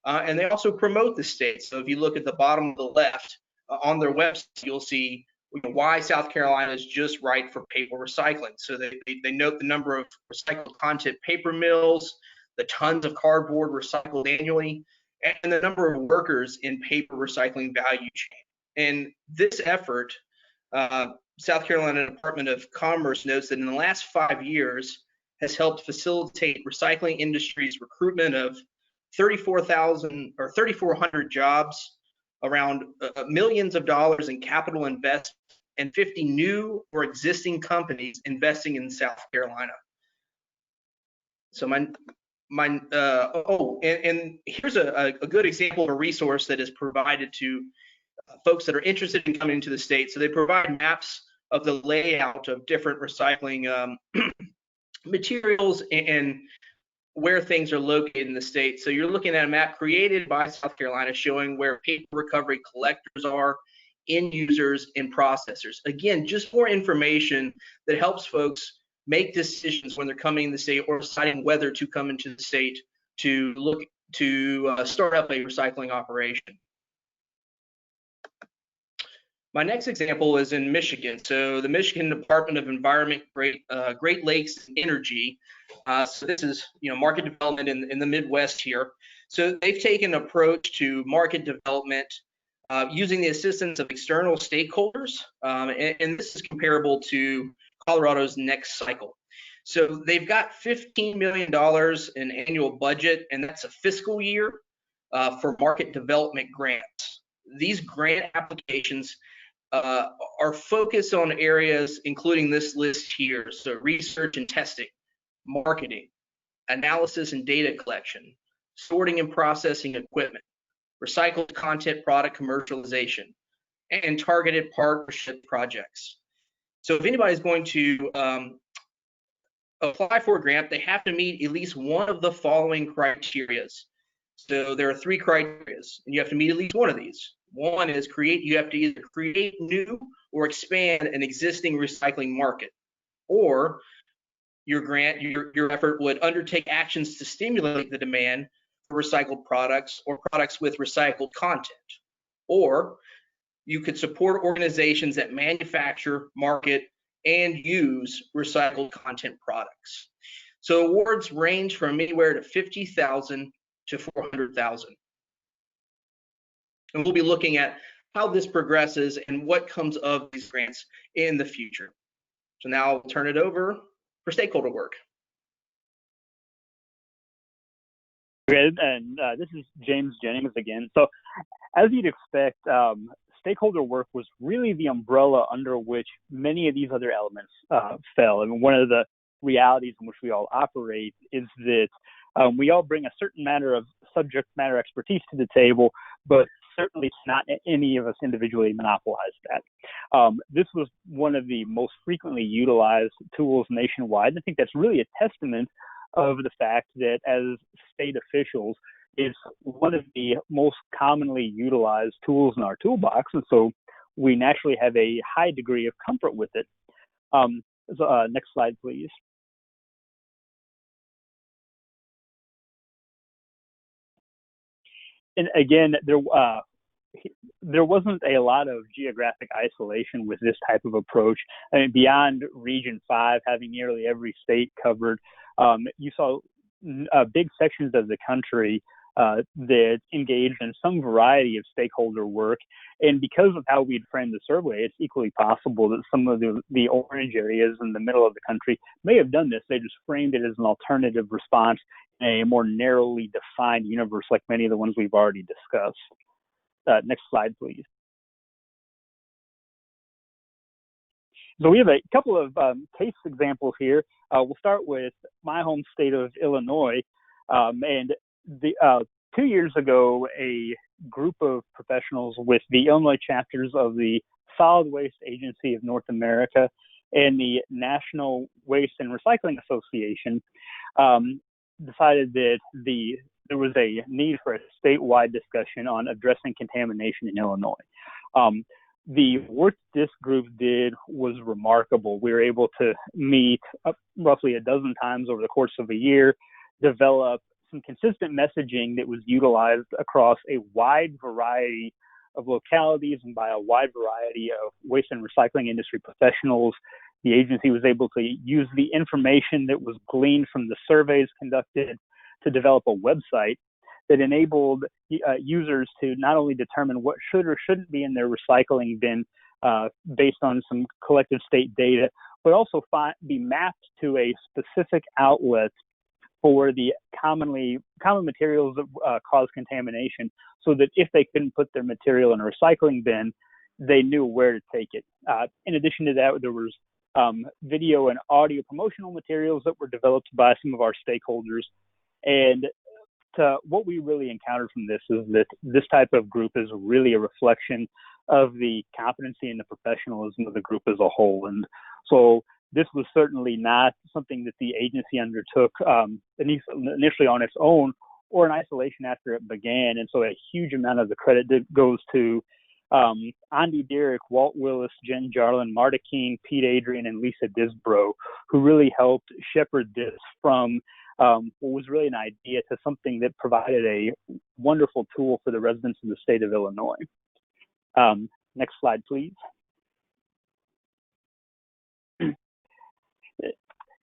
And they also promote the state. So if you look at the bottom of the left, on their website, you'll see why South Carolina is just right for paper recycling. So they note the number of recycled content paper mills, the tons of cardboard recycled annually, and the number of workers in paper recycling value chain. And this effort, South Carolina Department of Commerce notes that in the last 5 years has helped facilitate recycling industry's recruitment of 3,400 jobs, around millions of dollars in capital investment, and 50 new or existing companies investing in South Carolina. So and here's a good example of a resource that is provided to folks that are interested in coming into the state. So they provide maps of the layout of different recycling materials and where things are located in the state. So you're looking at a map created by South Carolina showing where paper recovery collectors are, end users, and processors. Again, just more information that helps folks make decisions when they're coming in the state or deciding whether to come into the state to look to start up a recycling operation. My next example is in Michigan. So the Michigan Department of Environment, Great Lakes and Energy. So this is market development in the Midwest here. So they've taken an approach to market development using the assistance of external stakeholders, and this is comparable to Colorado's Next Cycle. So they've got $15 million in annual budget, and that's a fiscal year for market development grants. These grant applications are focused on areas including this list here. So research and testing, marketing, analysis and data collection, sorting and processing equipment, recycled content product commercialization, and targeted partnership projects. So if anybody's going to apply for a grant, they have to meet at least one of the following criteria. So there are 3 criteria, and you have to meet at least one of these. One is you have to either create new or expand an existing recycling market, or your grant, your effort would undertake actions to stimulate the demand for recycled products or products with recycled content, or you could support organizations that manufacture, market, and use recycled content products. So awards range from anywhere to $50,000 to $400,000. And we'll be looking at how this progresses and what comes of these grants in the future. So now I'll turn it over for stakeholder work. Okay, and this is James Jennings again. So as you'd expect, stakeholder work was really the umbrella under which many of these other elements fell. I mean, one of the realities in which we all operate is that we all bring a certain matter of subject matter expertise to the table, but certainly not any of us individually monopolize that. This was one of the most frequently utilized tools nationwide. I think that's really a testament of the fact that as state officials, it's one of the most commonly utilized tools in our toolbox, and so we naturally have a high degree of comfort with it. Next slide, please. And again, there wasn't a lot of geographic isolation with this type of approach. I mean, beyond Region 5 having nearly every state covered, you saw big sections of the country that engaged in some variety of stakeholder work. And because of how we'd framed the survey, it's equally possible that some of the orange areas in the middle of the country may have done this. They just framed it as an alternative response in a more narrowly defined universe like many of the ones we've already discussed. Next slide, please. So we have a couple of case examples here. We'll start with my home state of Illinois. And 2 years ago, a group of professionals with the Illinois chapters of the Solid Waste Agency of North America and the National Waste and Recycling Association decided that there was a need for a statewide discussion on addressing contamination in Illinois. The work this group did was remarkable. We were able to meet roughly a dozen times over the course of a year, develop some consistent messaging that was utilized across a wide variety of localities and by a wide variety of waste and recycling industry professionals. The agency was able to use the information that was gleaned from the surveys conducted to develop a website that enabled users to not only determine what should or shouldn't be in their recycling bin based on some collective state data, but also be mapped to a specific outlet for the common materials that cause contamination, so that if they couldn't put their material in a recycling bin, they knew where to take it. In addition to that, there was video and audio promotional materials that were developed by some of our stakeholders. And what we really encountered from this is that this type of group is really a reflection of the competency and the professionalism of the group as a whole. And so this was certainly not something that the agency undertook initially on its own or in isolation after it began. And so a huge amount of the credit goes to Andy Derrick, Walt Willis, Jen Jarlin, Marta King, Pete Adrian, and Lisa Disbro, who really helped shepherd this from what was really an idea to something that provided a wonderful tool for the residents of the state of Illinois. Next slide, please.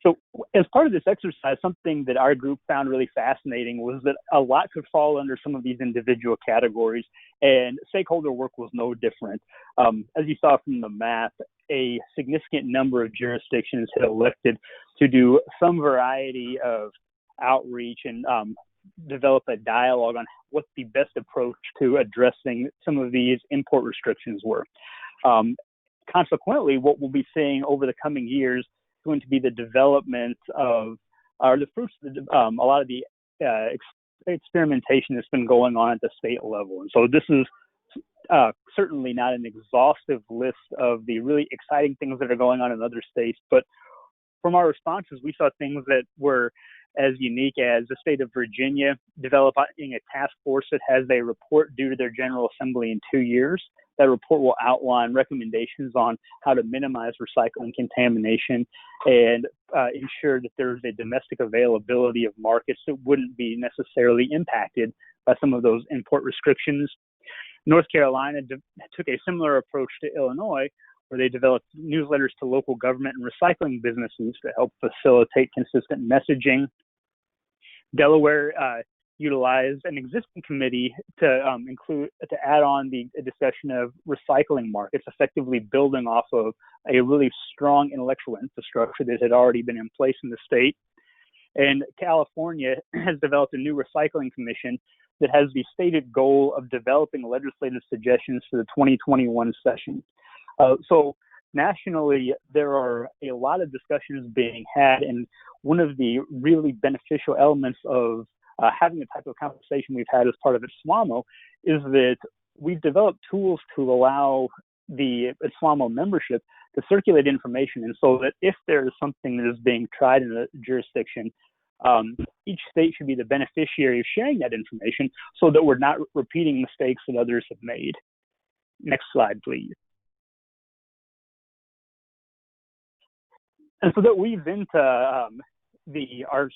So as part of this exercise, something that our group found really fascinating was that a lot could fall under some of these individual categories, and stakeholder work was no different. As you saw from the map, a significant number of jurisdictions had elected to do some variety of outreach and develop a dialogue on what the best approach to addressing some of these import restrictions were. Consequently, what we'll be seeing over the coming years going to be the development of, or the fruits of a lot of the experimentation that's been going on at the state level. And so this is certainly not an exhaustive list of the really exciting things that are going on in other states, but from our responses, we saw things that were as unique as the state of Virginia developing a task force that has a report due to their General Assembly in 2 years. That report will outline recommendations on how to minimize recycling contamination and ensure that there's a domestic availability of markets that wouldn't be necessarily impacted by some of those import restrictions. North Carolina took a similar approach to Illinois, where they developed newsletters to local government and recycling businesses to help facilitate consistent messaging. Delaware utilized an existing committee to add on the discussion of recycling markets, effectively building off of a really strong intellectual infrastructure that had already been in place in the state. And California has developed a new recycling commission that has the stated goal of developing legislative suggestions for the 2021 session. So nationally, there are a lot of discussions being had, and one of the really beneficial elements of having the type of conversation we've had as part of SWAMO is that we've developed tools to allow the SWAMO membership to circulate information. And so that if there is something that is being tried in a jurisdiction, each state should be the beneficiary of sharing that information so that we're not repeating mistakes that others have made. Next slide, please. And so that weaves into our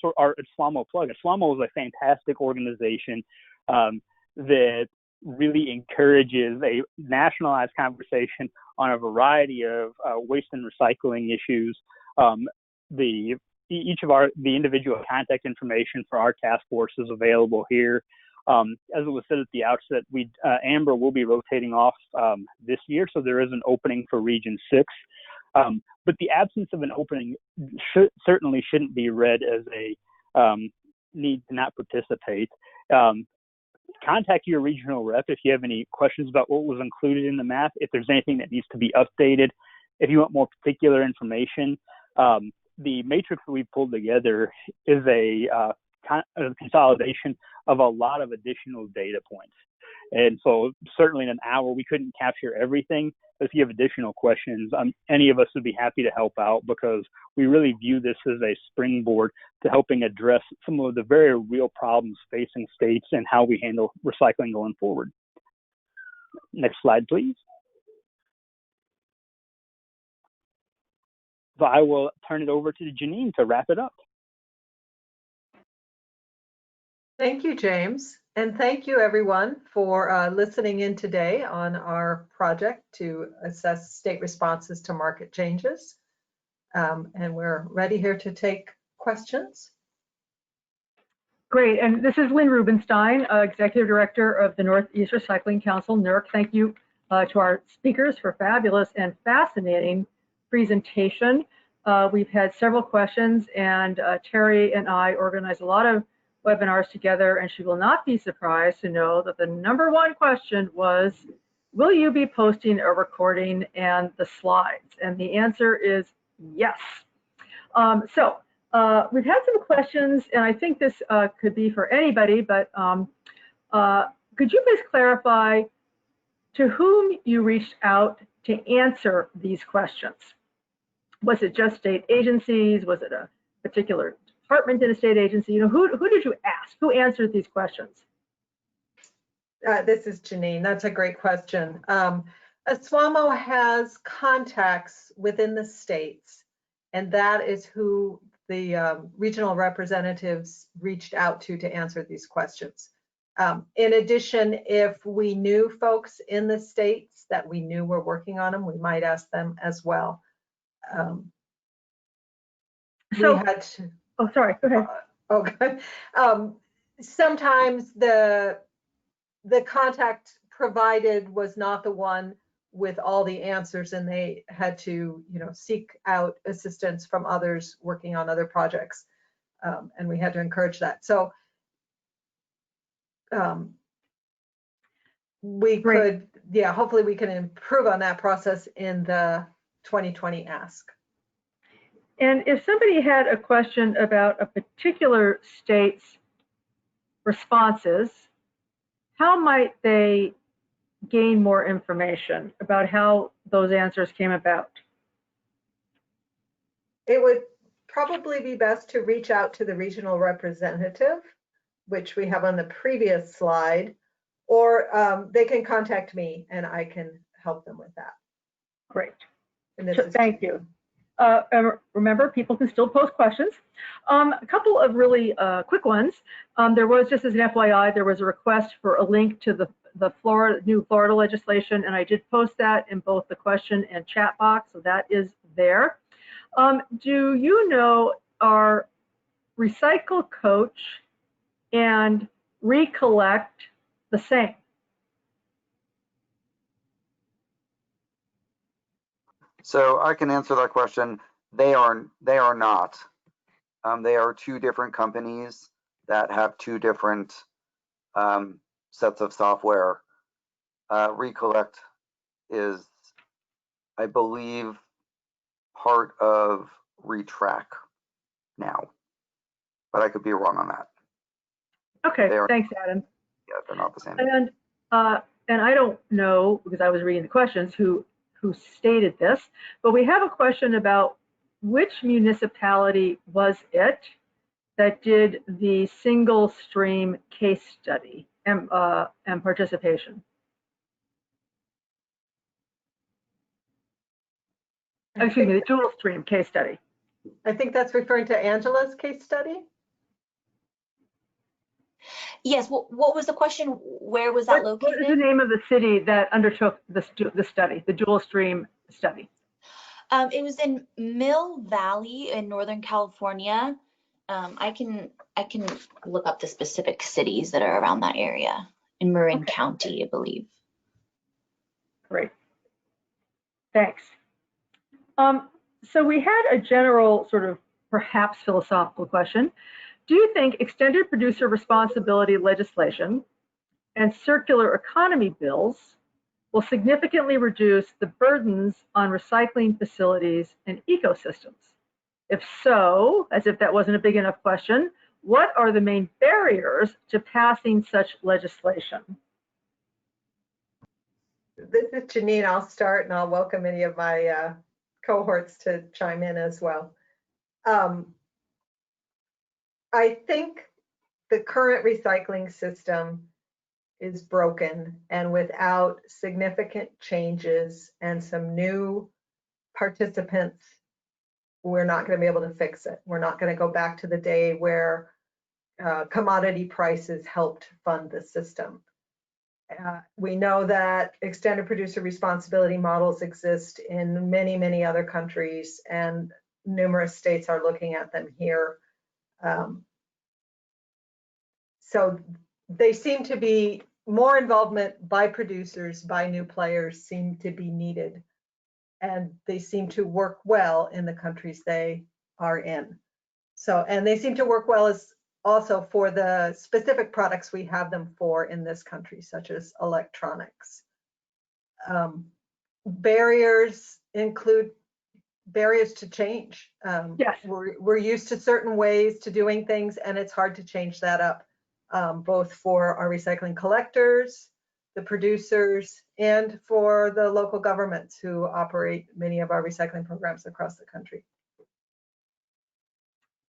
SWAMO plug. SWAMO is a fantastic organization that really encourages a nationalized conversation on a variety of waste and recycling issues. The individual contact information for our task force is available here. As it was said at the outset, Amber will be rotating off this year, so there is an opening for Region 6. But the absence of an opening certainly shouldn't be read as a need to not participate. Contact your regional rep if you have any questions about what was included in the map, if there's anything that needs to be updated, if you want more particular information. The matrix that we pulled together is a consolidation of a lot of additional data points. And so certainly in an hour, we couldn't capture everything. But if you have additional questions, any of us would be happy to help out, because we really view this as a springboard to helping address some of the very real problems facing states and how we handle recycling going forward. Next slide, please. So I will turn it over to Janine to wrap it up. Thank you, James. And thank you, everyone, for listening in today on our project to assess state responses to market changes. And we're ready here to take questions. Great. And this is Lynn Rubinstein, Executive Director of the Northeast Recycling Council, NERC. Thank you to our speakers for fabulous and fascinating presentation. We've had several questions, and Terry and I organized a lot of webinars together, and she will not be surprised to know that the #1 question was, will you be posting a recording and the slides? And the answer is yes. We've had some questions, and I think this could be for anybody, but could you please clarify to whom you reached out to answer these questions? Was it just state agencies? Was it a particular department in a state agency? You know, who did you ask? Who answered these questions? This is Janine. That's a great question. SWAMO has contacts within the states, and that is who the regional representatives reached out to answer these questions. In addition, if we knew folks in the states that we knew were working on them, we might ask them as well. Oh, sorry, go ahead. Okay. Sometimes the contact provided was not the one with all the answers, and they had to, seek out assistance from others working on other projects, and we had to encourage that. So we could, hopefully we can improve on that process in the 2020 ask. And if somebody had a question about a particular state's responses, how might they gain more information about how those answers came about? It would probably be best to reach out to the regional representative, which we have on the previous slide, or they can contact me and I can help them with that. Great. And this So, thank you. Remember, people can still post questions. A couple of really quick ones. There was, just as an FYI, there was a request for a link to the new Florida legislation, and I did post that in both the question and chat box, so that is there. Do you know, are Recycle Coach and Recollect the same? So I can answer that question. They are not. They are two different companies that have two different sets of software. Recollect is, I believe, part of Retrack now, but I could be wrong on that. Okay, thanks, Adam. Yeah, they're not the same. And I don't know, because I was reading the questions, who stated this, but we have a question about which municipality was it that did the single stream case study and participation? Excuse me, the dual stream case study. I think that's referring to Angela's case study. Yes, what was the question? Where was that located? What is the name of the city that undertook the study, the dual stream study? It was in Mill Valley in Northern California. I can look up the specific cities that are around that area in Marin County, I believe. Great. Thanks. So we had a general sort of perhaps philosophical question. Do you think extended producer responsibility legislation and circular economy bills will significantly reduce the burdens on recycling facilities and ecosystems? If so, as if that wasn't a big enough question, what are the main barriers to passing such legislation? This is Janine. I'll start and I'll welcome any of my cohorts to chime in as well. I think the current recycling system is broken, and without significant changes and some new participants, we're not going to be able to fix it. We're not going to go back to the day where commodity prices helped fund the system. We know that extended producer responsibility models exist in many, many other countries, and numerous states are looking at them here. So they seem to be more involvement by producers, by new players seem to be needed, and they seem to work well in the countries they are in. So, and they seem to work well as also for the specific products we have them for in this country, such as electronics. Barriers include barriers to change. Yes. We're used to certain ways to doing things, and it's hard to change that up, both for our recycling collectors, the producers, and for the local governments who operate many of our recycling programs across the country.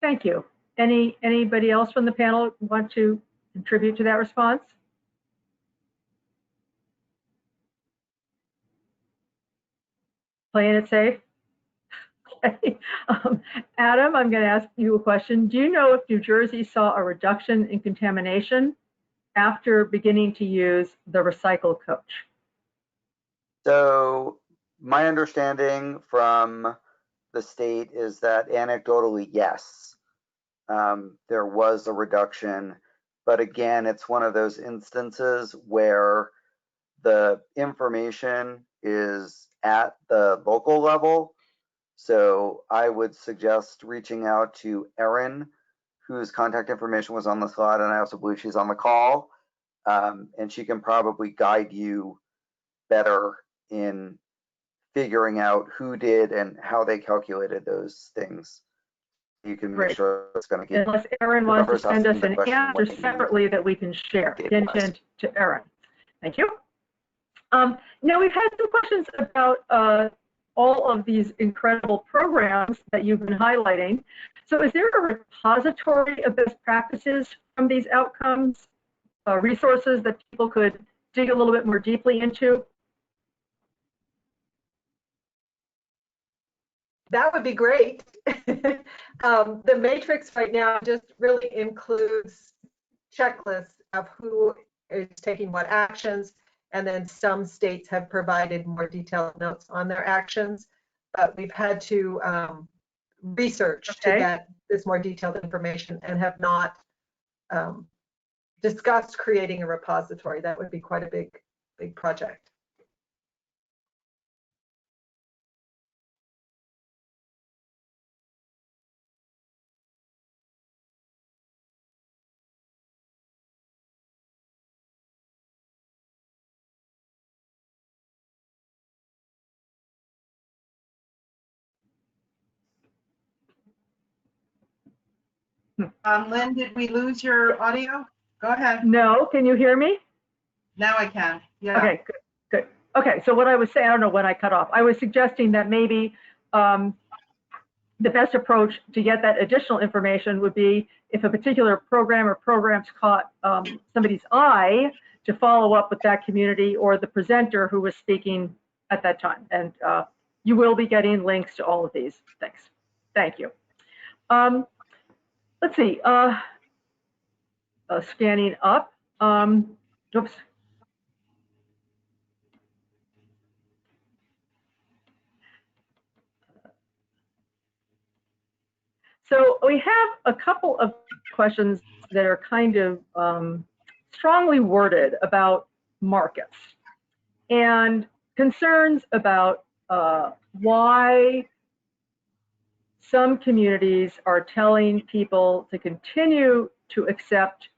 Thank you. Anybody else from the panel want to contribute to that response? Playing it safe? Okay. Adam, I'm going to ask you a question. Do you know if New Jersey saw a reduction in contamination after beginning to use the Recycle Coach? So my understanding from the state is that anecdotally, yes, there was a reduction, but again, it's one of those instances where the information is at the local level. So I would suggest reaching out to Erin, whose contact information was on the slide, and I also believe she's on the call, and she can probably guide you better in figuring out who did and how they calculated those things. You can make sure it's going to get. Unless Erin wants to send us an answer separately that we can share. Hint to Erin. Thank you. Now we've had some questions about all of these incredible programs that you've been highlighting. So is there a repository of best practices from these outcomes, resources that people could dig a little bit more deeply into? That would be great. The matrix right now just really includes checklists of who is taking what actions, and then some states have provided more detailed notes on their actions, but we've had to research to get this more detailed information and have not discussed creating a repository. That would be quite a big project. Lynn, did we lose your audio? Go ahead. No, can you hear me? Now I can. Yeah. Okay, good. Okay, so what I was saying, I don't know when I cut off. I was suggesting that maybe the best approach to get that additional information would be if a particular program or programs caught somebody's eye, to follow up with that community or the presenter who was speaking at that time. And you will be getting links to all of these things. Thank you. Let's see, scanning up. Oops. So we have a couple of questions that are kind of strongly worded about markets and concerns about why some communities are telling people to continue to accept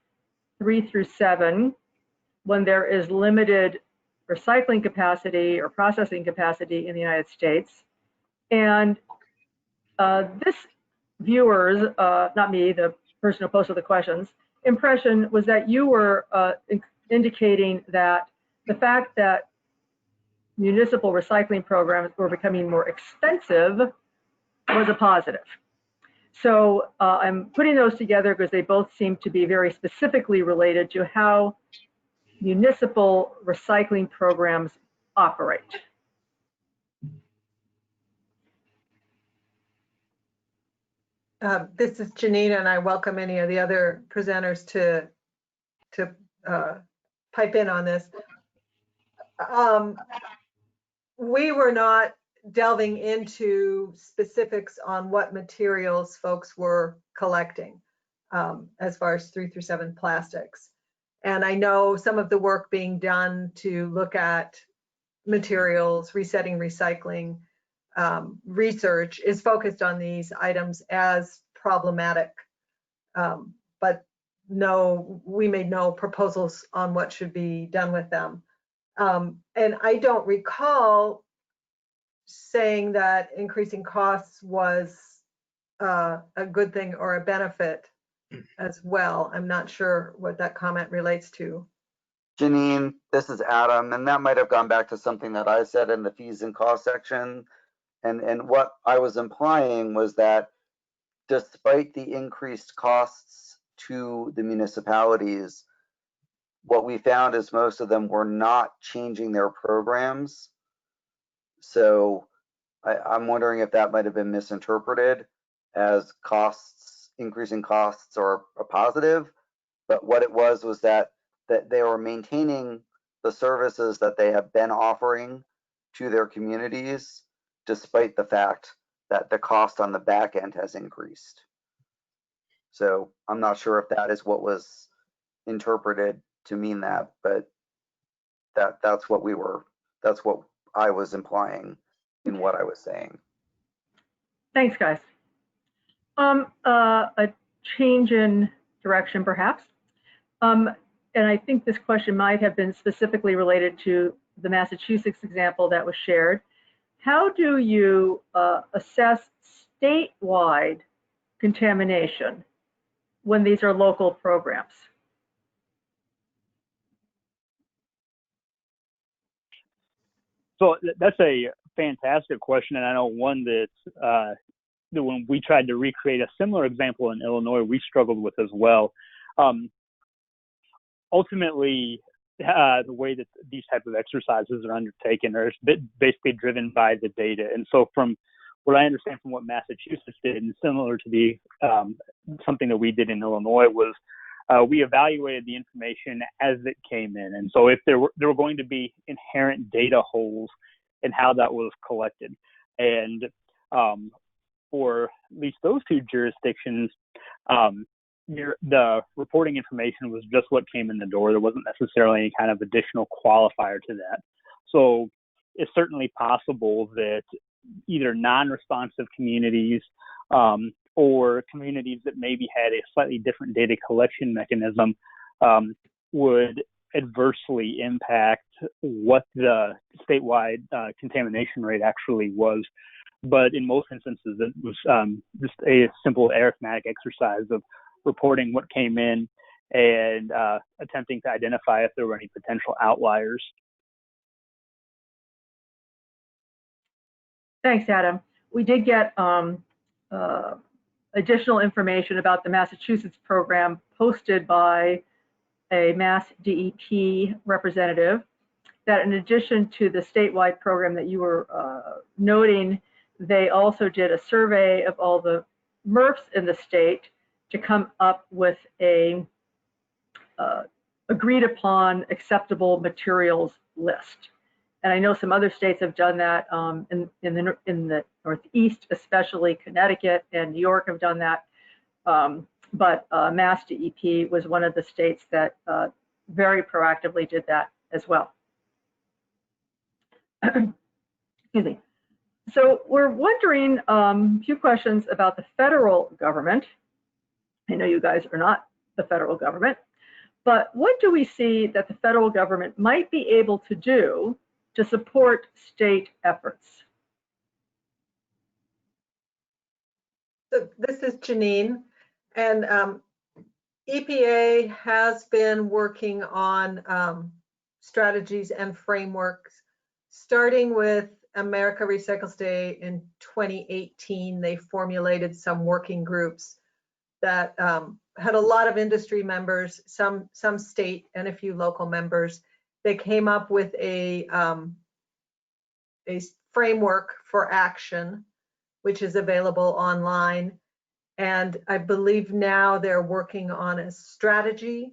3 through 7 when there is limited recycling capacity or processing capacity in the United States. And this viewer's, not me, the person who posted the questions, impression was that you were indicating that the fact that municipal recycling programs were becoming more expensive was a positive. So I'm putting those together because they both seem to be very specifically related to how municipal recycling programs operate. This is Janine, and I welcome any of the other presenters to pipe in on this. We were not delving into specifics on what materials folks were collecting as far as 3 through 7 plastics. And I know some of the work being done to look at materials, resetting recycling, research is focused on these items as problematic. But no, we made no proposals on what should be done with them. And I don't recall saying that increasing costs was a good thing or a benefit as well. I'm not sure what that comment relates to. Janine, this is Adam, and that might have gone back to something that I said in the fees and costs section. And what I was implying was that despite the increased costs to the municipalities, what we found is most of them were not changing their programs. So I'm wondering if that might have been misinterpreted as costs, increasing costs are a positive. But what it was that they were maintaining the services that they have been offering to their communities, despite the fact that the cost on the back end has increased. So I'm not sure if that is what was interpreted to mean that, but that's what I was implying in what I was saying. Thanks, guys. A change in direction, perhaps. And I think this question might have been specifically related to the Massachusetts example that was shared. How do you assess statewide contamination when these are local programs? So that's a fantastic question, and I know one that when we tried to recreate a similar example in Illinois, we struggled with as well. Ultimately, the way that these type of exercises are undertaken are basically driven by the data. And so from what I understand from what Massachusetts did, and similar to the something that we did in Illinois, was we evaluated the information as it came in. And so if there were going to be inherent data holes in how that was collected. And for at least those two jurisdictions, the reporting information was just what came in the door. There wasn't necessarily any kind of additional qualifier to that. So it's certainly possible that either non-responsive communities or communities that maybe had a slightly different data collection mechanism would adversely impact what the statewide contamination rate actually was. But in most instances, it was just a simple arithmetic exercise of reporting what came in and attempting to identify if there were any potential outliers. Thanks, Adam. We did get additional information about the Massachusetts program posted by a Mass DEP representative, that in addition to the statewide program that you were noting, they also did a survey of all the MRFs in the state to come up with a agreed upon acceptable materials list. And I know some other states have done that in the Northeast, especially Connecticut and New York have done that. but Mass DEP was one of the states that very proactively did that as well. Excuse me. So we're wondering a few questions about the federal government. I know you guys are not the federal government, but what do we see that the federal government might be able to do to support state efforts? So this is Janine, and EPA has been working on strategies and frameworks, starting with America Recycles Day in 2018. They formulated some working groups that had a lot of industry members, some state and a few local members. They came up with a framework for action, which is available online. And I believe now they're working on a strategy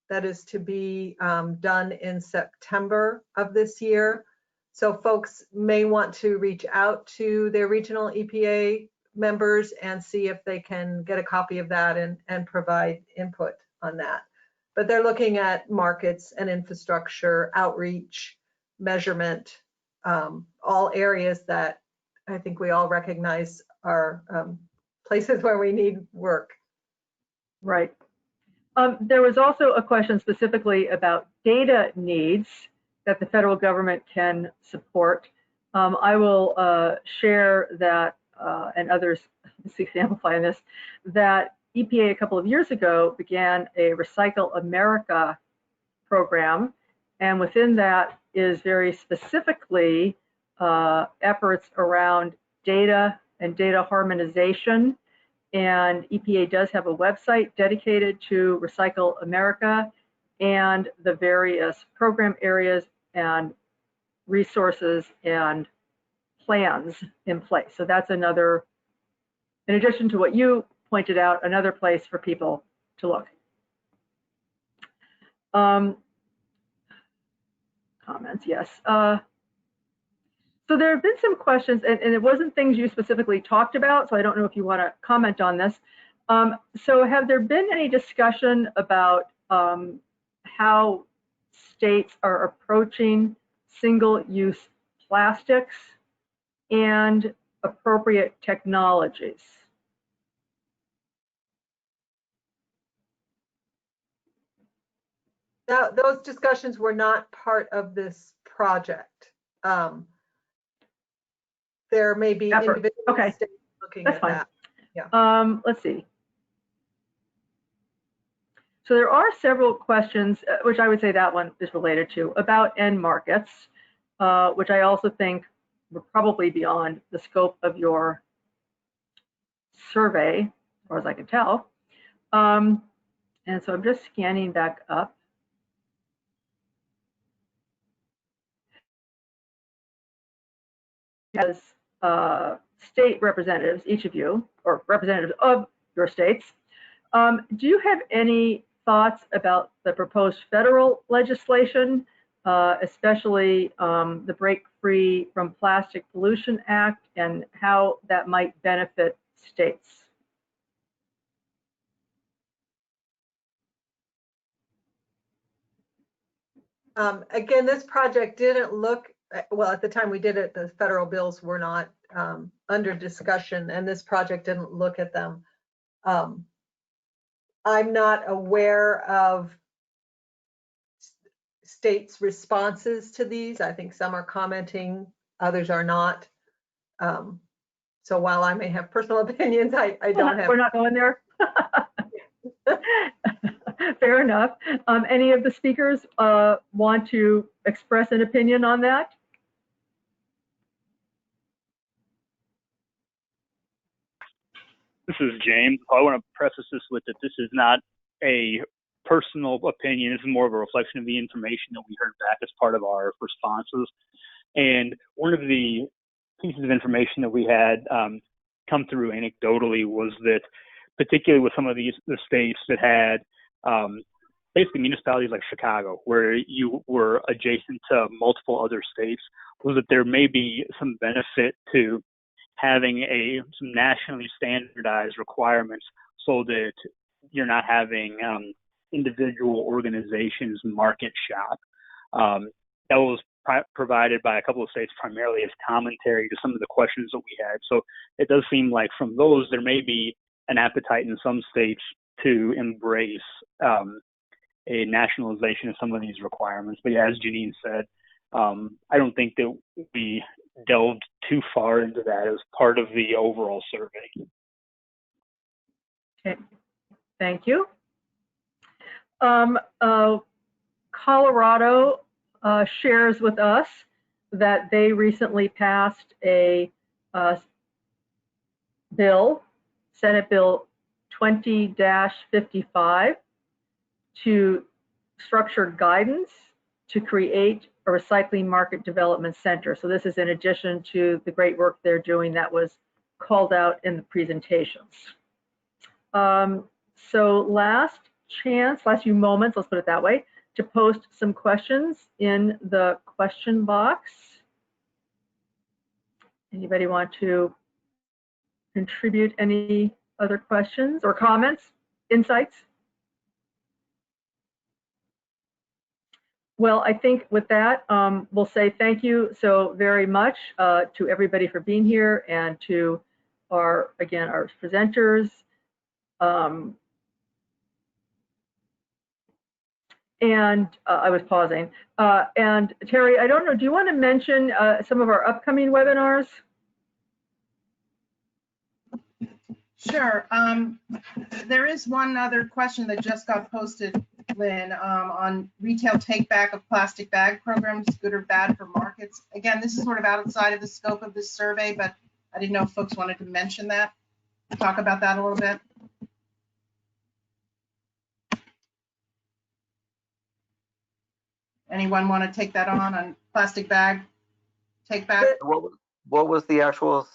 that is to be done in September of this year. So folks may want to reach out to their regional EPA members and see if they can get a copy of that and provide input on that. But they're looking at markets and infrastructure, outreach, measurement, all areas that I think we all recognize are places where we need work. Right. There was also a question specifically about data needs that the federal government can support. I will share that, and others seek to amplify on this, that EPA a couple of years ago began a Recycle America program, and within that is very specifically efforts around data and data harmonization. And EPA does have a website dedicated to Recycle America and the various program areas and resources and plans in place. So that's another, in addition to what you pointed out, another place for people to look. Comments, yes. So there have been some questions, and it wasn't things you specifically talked about, so I don't know if you want to comment on this. So have there been any discussion about how states are approaching single-use plastics and appropriate technologies? Now, those discussions were not part of this project. There may be individual states looking at that. Yeah. Let's see. So there are several questions, which I would say that one is related to, about end markets, which I also think were probably beyond the scope of your survey, as far as I can tell. And so I'm just scanning back up. As state representatives, each of you, or representatives of your states, do you have any thoughts about the proposed federal legislation, especially the Break Free from Plastic Pollution Act, and how that might benefit states? Again, this project didn't look, well, at the time we did it, the federal bills were not under discussion, and this project didn't look at them. I'm not aware of states' responses to these. I think some are commenting, others are not. So while I may have personal opinions, I don't have. We're not going there. Fair enough. Any of the speakers want to express an opinion on that? This is James. I want to preface this with that this is not a personal opinion. This is more of a reflection of the information that we heard back as part of our responses. And one of the pieces of information that we had come through anecdotally was that, particularly with some of the states that had basically municipalities like Chicago, where you were adjacent to multiple other states, was that there may be some benefit to having some nationally standardized requirements so that you're not having individual organizations market shop. That was provided by a couple of states primarily as commentary to some of the questions that we had. So it does seem like from those, there may be an appetite in some states to embrace a nationalization of some of these requirements. But yeah, as Janine said, I don't think that we delved too far into that as part of the overall survey. Okay, thank you. Colorado shares with us that they recently passed a bill, Senate Bill 20-55, to structure guidance to create a recycling market development center. So this is in addition to the great work they're doing that was called out in the presentations. So last few moments, let's put it that way, to post some questions in the question box. Anybody want to contribute any other questions or comments, insights? Well, I think with that, we'll say thank you so very much to everybody for being here and to our presenters. And I was pausing. And Terry, I don't know, do you want to mention some of our upcoming webinars? Sure. There is one other question that just got posted, Lynn, on retail take back of plastic bag programs, good or bad for markets. Again, this is sort of outside of the scope of this survey, but I didn't know if folks wanted to mention that, talk about that a little bit. Anyone want to take that on plastic bag take back? What was the actual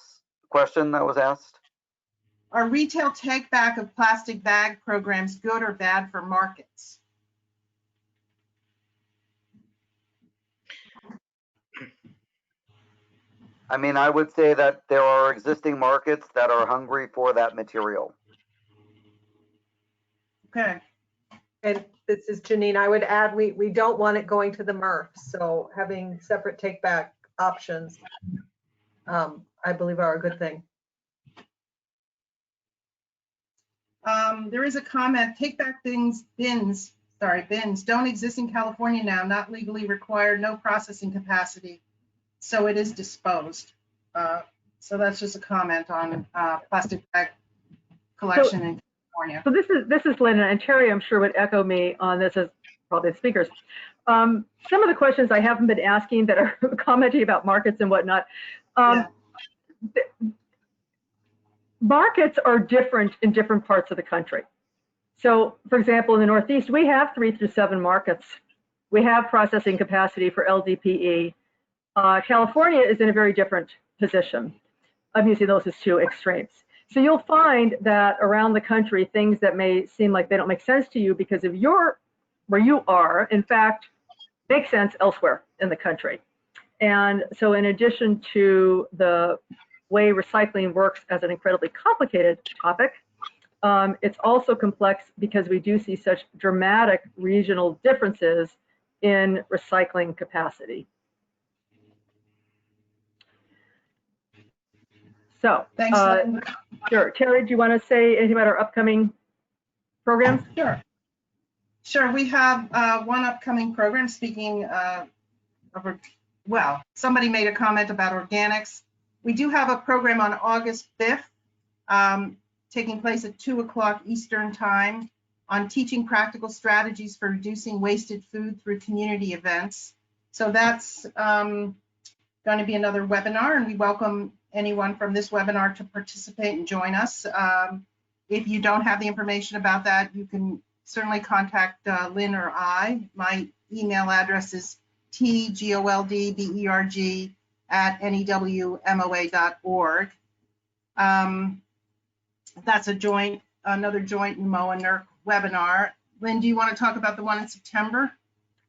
question that was asked? Are retail take back of plastic bag programs good or bad for markets? I mean, I would say that there are existing markets that are hungry for that material. Okay. And this is Janine. I would add, we don't want it going to the MRF. So having separate take back options, I believe are a good thing. There is a comment, take back bins don't exist in California now, not legally required, no processing capacity. So it is disposed. So that's just a comment on plastic bag collection in California. So this is Lynn, and Terry, I'm sure would echo me on this as probably the speakers. Some of the questions I haven't been asking that are commenting about markets and whatnot. Markets are different in different parts of the country. So, for example, in the Northeast, we have 3 through 7 markets. We have processing capacity for LDPE. California is in a very different position. I'm using those as 2 extremes. So you'll find that around the country, things that may seem like they don't make sense to you because of where you are, in fact, make sense elsewhere in the country. And so in addition to the way recycling works as an incredibly complicated topic, it's also complex because we do see such dramatic regional differences in recycling capacity. So, thanks. Sure. Terry, do you want to say anything about our upcoming programs? Sure. We have one upcoming program. Speaking of, well, somebody made a comment about organics. We do have a program on August 5th, taking place at 2 o'clock Eastern Time on teaching practical strategies for reducing wasted food through community events. So that's going to be another webinar, and we welcome anyone from this webinar to participate and join us. If you don't have the information about that, you can certainly contact Lynn or I. My email address is tgoldberg@newmoa.org. That's another joint NEWMOA NERC webinar. Lynn, do you want to talk about the one in September?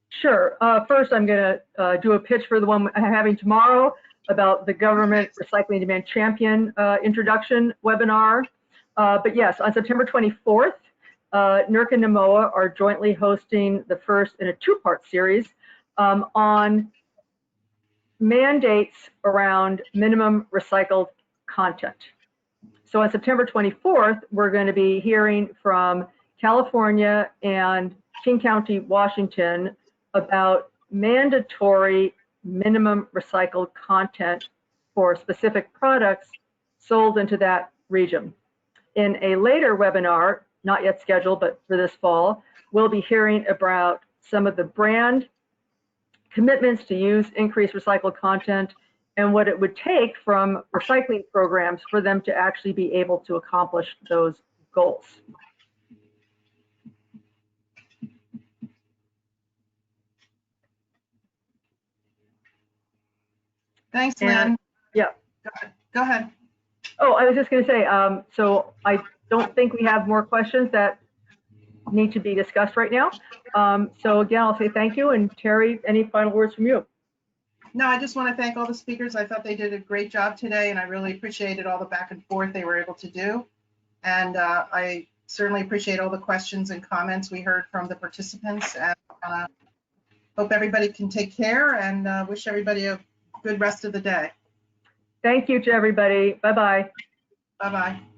Sure. First, I'm going to do a pitch for the one I'm having tomorrow about the Government Recycling Demand Champion introduction webinar. But yes, on September 24th, NERC and NEWMOA are jointly hosting the first in a two-part series on mandates around minimum recycled content. So on September 24th, we're going to be hearing from California and King County, Washington about mandatory minimum recycled content for specific products sold into that region. In a later webinar, not yet scheduled, but for this fall, we'll be hearing about some of the brand commitments to use increased recycled content and what it would take from recycling programs for them to actually be able to accomplish those goals. Thanks, Lynn. Yeah. Go ahead. Oh, I was just going to say, so I don't think we have more questions that need to be discussed right now. So again, I'll say thank you. And Terry, any final words from you? No, I just want to thank all the speakers. I thought they did a great job today, and I really appreciated all the back and forth they were able to do. And I certainly appreciate all the questions and comments we heard from the participants. And hope everybody can take care, and wish everybody a good rest of the day. Thank you to everybody. Bye-bye. Bye-bye.